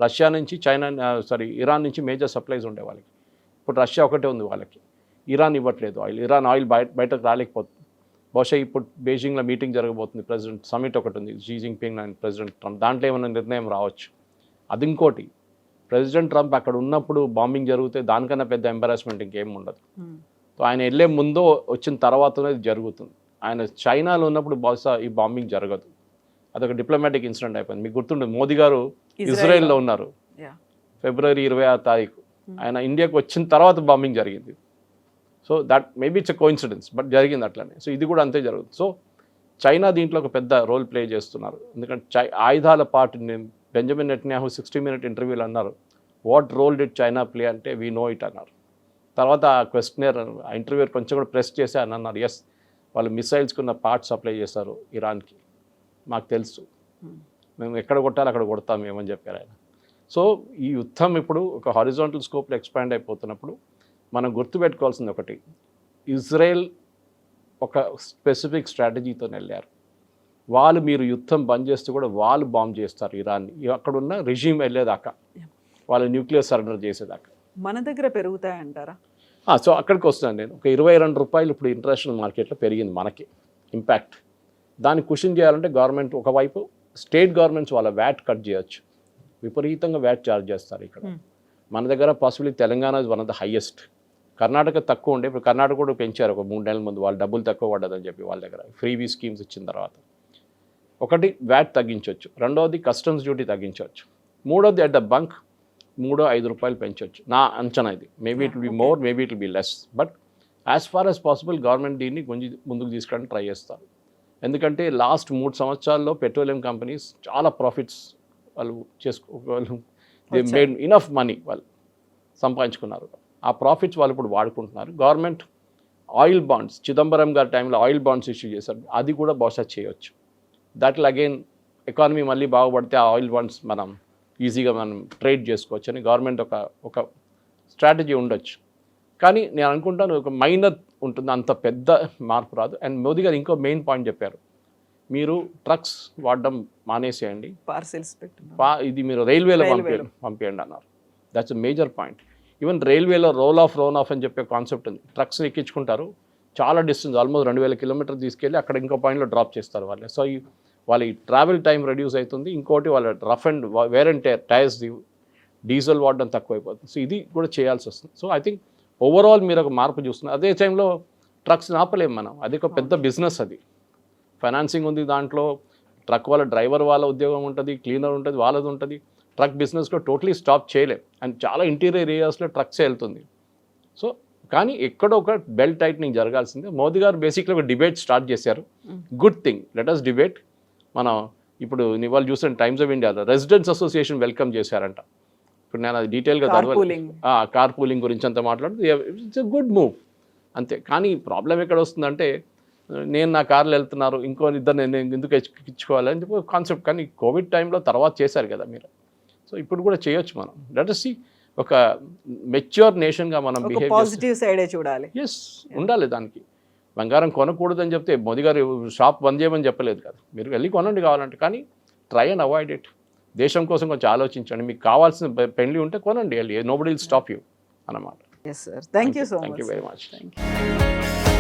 రష్యా నుంచి, ఇరాన్ నుంచి మేజర్ సప్లైస్ ఉండే వాళ్ళకి. ఇప్పుడు రష్యా ఒకటే ఉంది వాళ్ళకి, ఇరాన్ ఇవ్వట్లేదు ఆయిల్. ఇరాన్ ఆయిల్ బయటకు రాలేకపోతుంది. బహుశా ఇప్పుడు బీజింగ్లో మీటింగ్ జరగబోతుంది, ప్రెసిడెంట్ సమిట్ ఒకటి ఉంది, Xi Jinping and president Trump. దాంట్లో ఏమైనా నిర్ణయం రావచ్చు. అది ఇంకోటి, ప్రెసిడెంట్ ట్రంప్ అక్కడ ఉన్నప్పుడు బాంబింగ్ జరిగితే దానికన్నా పెద్ద ఎంబారాస్మెంట్ ఇంకేం ఉండదు. సో ఆయన వెళ్ళే ముందో వచ్చిన తర్వాతనే ఇది జరుగుతుంది. ఆయన చైనాలో ఉన్నప్పుడు బహుశా ఈ బాంబింగ్ జరగదు. అదొక డిప్లొమాటిక్ ఇన్సిడెంట్ అయిపోయింది. మీకు గుర్తుండదు, మోదీ గారు ఇజ్రాయెల్లో ఉన్నారు February 26. ఆయన ఇండియాకి వచ్చిన తర్వాత బాంబింగ్ జరిగింది. So that maybe it's a coincidence, but జరిగింది అట్లనే. సో ఇది కూడా అంతే జరుగుతుంది. సో చైనా దీంట్లో ఒక పెద్ద రోల్ ప్లే చేస్తున్నారు. ఎందుకంటే ఆయుధాల పార్ట్ బెంజమిన్ నెటన్యాహు 60-minute ఇంటర్వ్యూలు అన్నారు, what role did China play అంటే వీ నో ఇట్ అన్నారు. తర్వాత ఆ క్వశ్చనర్ ఆ ఇంటర్వ్యూ కొంచెం కూడా ప్రెస్ చేసి అని అన్నారు, ఎస్ వాళ్ళు మిసైల్స్కి ఉన్న పార్ట్స్ సప్లై చేస్తారు ఇరాన్కి, మాకు తెలుసు, మేము ఎక్కడ కొట్టాలి అక్కడ కొడతాం మేమని చెప్పారు ఆయన. సో ఈ యుద్ధం ఇప్పుడు ఒక హారిజాంటల్ స్కోప్లో ఎక్స్పాండ్ అయిపోతున్నప్పుడు మనం గుర్తుపెట్టుకోవాల్సింది ఒకటి, ఇజ్రాయెల్ ఒక స్పెసిఫిక్ స్ట్రాటజీతో వెళ్ళారు. వాళ్ళు మీరు యుద్ధం బంద్ చేస్తే కూడా వాళ్ళు బాంబ్ చేస్తారు ఇరాన్ని, అక్కడున్న రెజీమ్ వెళ్ళేదాకా, వాళ్ళు న్యూక్లియర్ సరెండర్ చేసేదాకా. మన దగ్గర పెరుగుతాయంటారా? సో అక్కడికి వస్తున్నాను నేను. ఒక 22 రూపాయలు ఇప్పుడు ఇంటర్నేషనల్ మార్కెట్లో పెరిగింది మనకి ఇంపాక్ట్. దాన్ని కుషన్ చేయాలంటే గవర్నమెంట్ ఒకవైపు స్టేట్ గవర్నమెంట్స్ వాళ్ళ వ్యాట్ కట్ చేయొచ్చు. విపరీతంగా వ్యాట్ ఛార్జ్ చేస్తారు ఇక్కడ. మన దగ్గర possibility Telangana is one of the highest. Karnataka తక్కువ ఉండే, ఇప్పుడు కర్ణాటక కూడా పెంచారు ఒక 3 నెలల ముందు. వాళ్ళు డబ్బులు తక్కువ పడ్డదని చెప్పి వాళ్ళ దగ్గర ఫ్రీబీ స్కీమ్స్ ఇచ్చిన తర్వాత. ఒకటి వ్యాట్ తగ్గించవచ్చు, రెండవది కస్టమ్స్ డ్యూటీ తగ్గించవచ్చు, మూడోది అట్ ద బంక్ 3-5 రూపాయలు పెంచవచ్చు నా అంచనా. ఇది maybe it will be more, maybe it will be less, but as far as possible government దీన్ని కొంచెం ముందుకు తీసుకురావడానికి ట్రై చేస్తారు. ఎందుకంటే లాస్ట్ 3 సంవత్సరాల్లో పెట్రోలియం కంపెనీస్ చాలా ప్రాఫిట్స్ వాళ్ళు వాళ్ళు దే మేడ్ ఇనఫ్ మనీ, వాళ్ళు సంపాదించుకున్నారు. ఆ ప్రాఫిట్స్ వాళ్ళు ఇప్పుడు వాడుకుంటున్నారు. గవర్నమెంట్ ఆయిల్ బాండ్స్, చిదంబరం గారి టైంలో ఆయిల్ బాండ్స్ ఇష్యూ చేశారు, అది కూడా బహుశా చేయొచ్చు. దట్ విల్ అగైన్ ఎకానమీ మళ్ళీ బాగుపడితే ఆ ఆయిల్ బాండ్స్ మనం ఈజీగా మనం ట్రేడ్ చేసుకోవచ్చు అని గవర్నమెంట్ ఒక స్ట్రాటజీ ఉండొచ్చు. కానీ నేను అనుకుంటాను ఒక మైనర్ ఉంటుంది, అంత పెద్ద మార్పు రాదు. అండ్ మోదీ గారు ఇంకో మెయిన్ పాయింట్ చెప్పారు, మీరు ట్రక్స్ వాడడం మానేసేయండి, పార్సెల్స్ ఇది మీరు రైల్వేలో పంపేయండి అన్నారు. That's a major point. Even రైల్వేలో రోల్ ఆఫ్ అని చెప్పే కాన్సెప్ట్ ఉంది. ట్రక్స్ ఎక్కించుకుంటారు, చాలా డిస్టెన్స్ ఆల్మోస్ట్ 2000 కిలోమీటర్ తీసుకెళ్ళి అక్కడ ఇంకో పాయింట్లో డ్రాప్ చేస్తారు వాళ్ళు. సో వాళ్ళ ఈ ట్రావెల్ టైం రెడ్యూస్ అవుతుంది. ఇంకోటి వాళ్ళ rough and wear and tyres diesel వాడడం తక్కువైపోతుంది. సో ఇది కూడా చేయాల్సి వస్తుంది. సో ఐ థింక్ ఓవరాల్ మీరు ఒక మార్పు చూస్తున్నారు. అదే టైంలో ట్రక్స్ ఆపలేము మనం, అది ఒక పెద్ద బిజినెస్, అది ఫైనాన్సింగ్ ఉంది దాంట్లో, ట్రక్ వాళ్ళ డ్రైవర్ వాళ్ళ ఉద్యోగం ఉంటుంది, క్లీనర్ ఉంటుంది, వాళ్ళది ఉంటుంది. ట్రక్ బిజినెస్లో టోటలీ స్టాప్ చేయలేం. అండ్ చాలా ఇంటీరియర్ ఏరియాస్లో ట్రక్సే వెళ్తుంది. సో కానీ ఎక్కడో ఒక బెల్ట్ టైట్నింగ్ జరగాల్సిందే. మోదీ గారు బేసిక్లీ ఒక డిబేట్ స్టార్ట్ చేశారు. Good thing, let us debate. మనం ఇప్పుడు వాళ్ళు చూసిన టైమ్స్ ఆఫ్ ఇండియాలో రెసిడెంట్స్ అసోసియేషన్ వెల్కమ్ చేశారంట. ఇప్పుడు నేను అది డీటెయిల్గా కార్ పూలింగ్ గురించి అంతా మాట్లాడుతూ ఇట్స్ ఎ గుడ్ మూవ్ అంతే. కానీ ప్రాబ్లం ఎక్కడ వస్తుందంటే, నేను నా కార్లు వెళ్తున్నారు, ఇంకో ఇద్దరు నేను ఎందుకు ఎక్కించుకోవాలని చెప్పి కాన్సెప్ట్. కానీ కోవిడ్ టైంలో తర్వాత చేశారు కదా మీరు, సో ఇప్పుడు కూడా చేయొచ్చు మనం. లెట్ us see ఒక మెచ్యూర్ నేషన్గా మనం బిహేవ్ పాజిటివ్ సైడే చూడాలి. ఎస్ ఉండాలి. దానికి బంగారం కొనకూడదని చెప్తే మోదీ గారు షాప్ బంద్ చేయమని చెప్పలేదు కదా, మీరు వెళ్ళి కొనండి కావాలంటే. కానీ ట్రై అండ్ అవాయిడ్ ఇట్. దేశం కోసం కొంచెం ఆలోచించండి. మీకు కావాల్సిన పెళ్లి ఉంటే కొనండి, వెళ్ళి నోబడీ విల్ స్టాప్ యూ అన్నమాట. Yes sir, thank you so much. Thank you very much.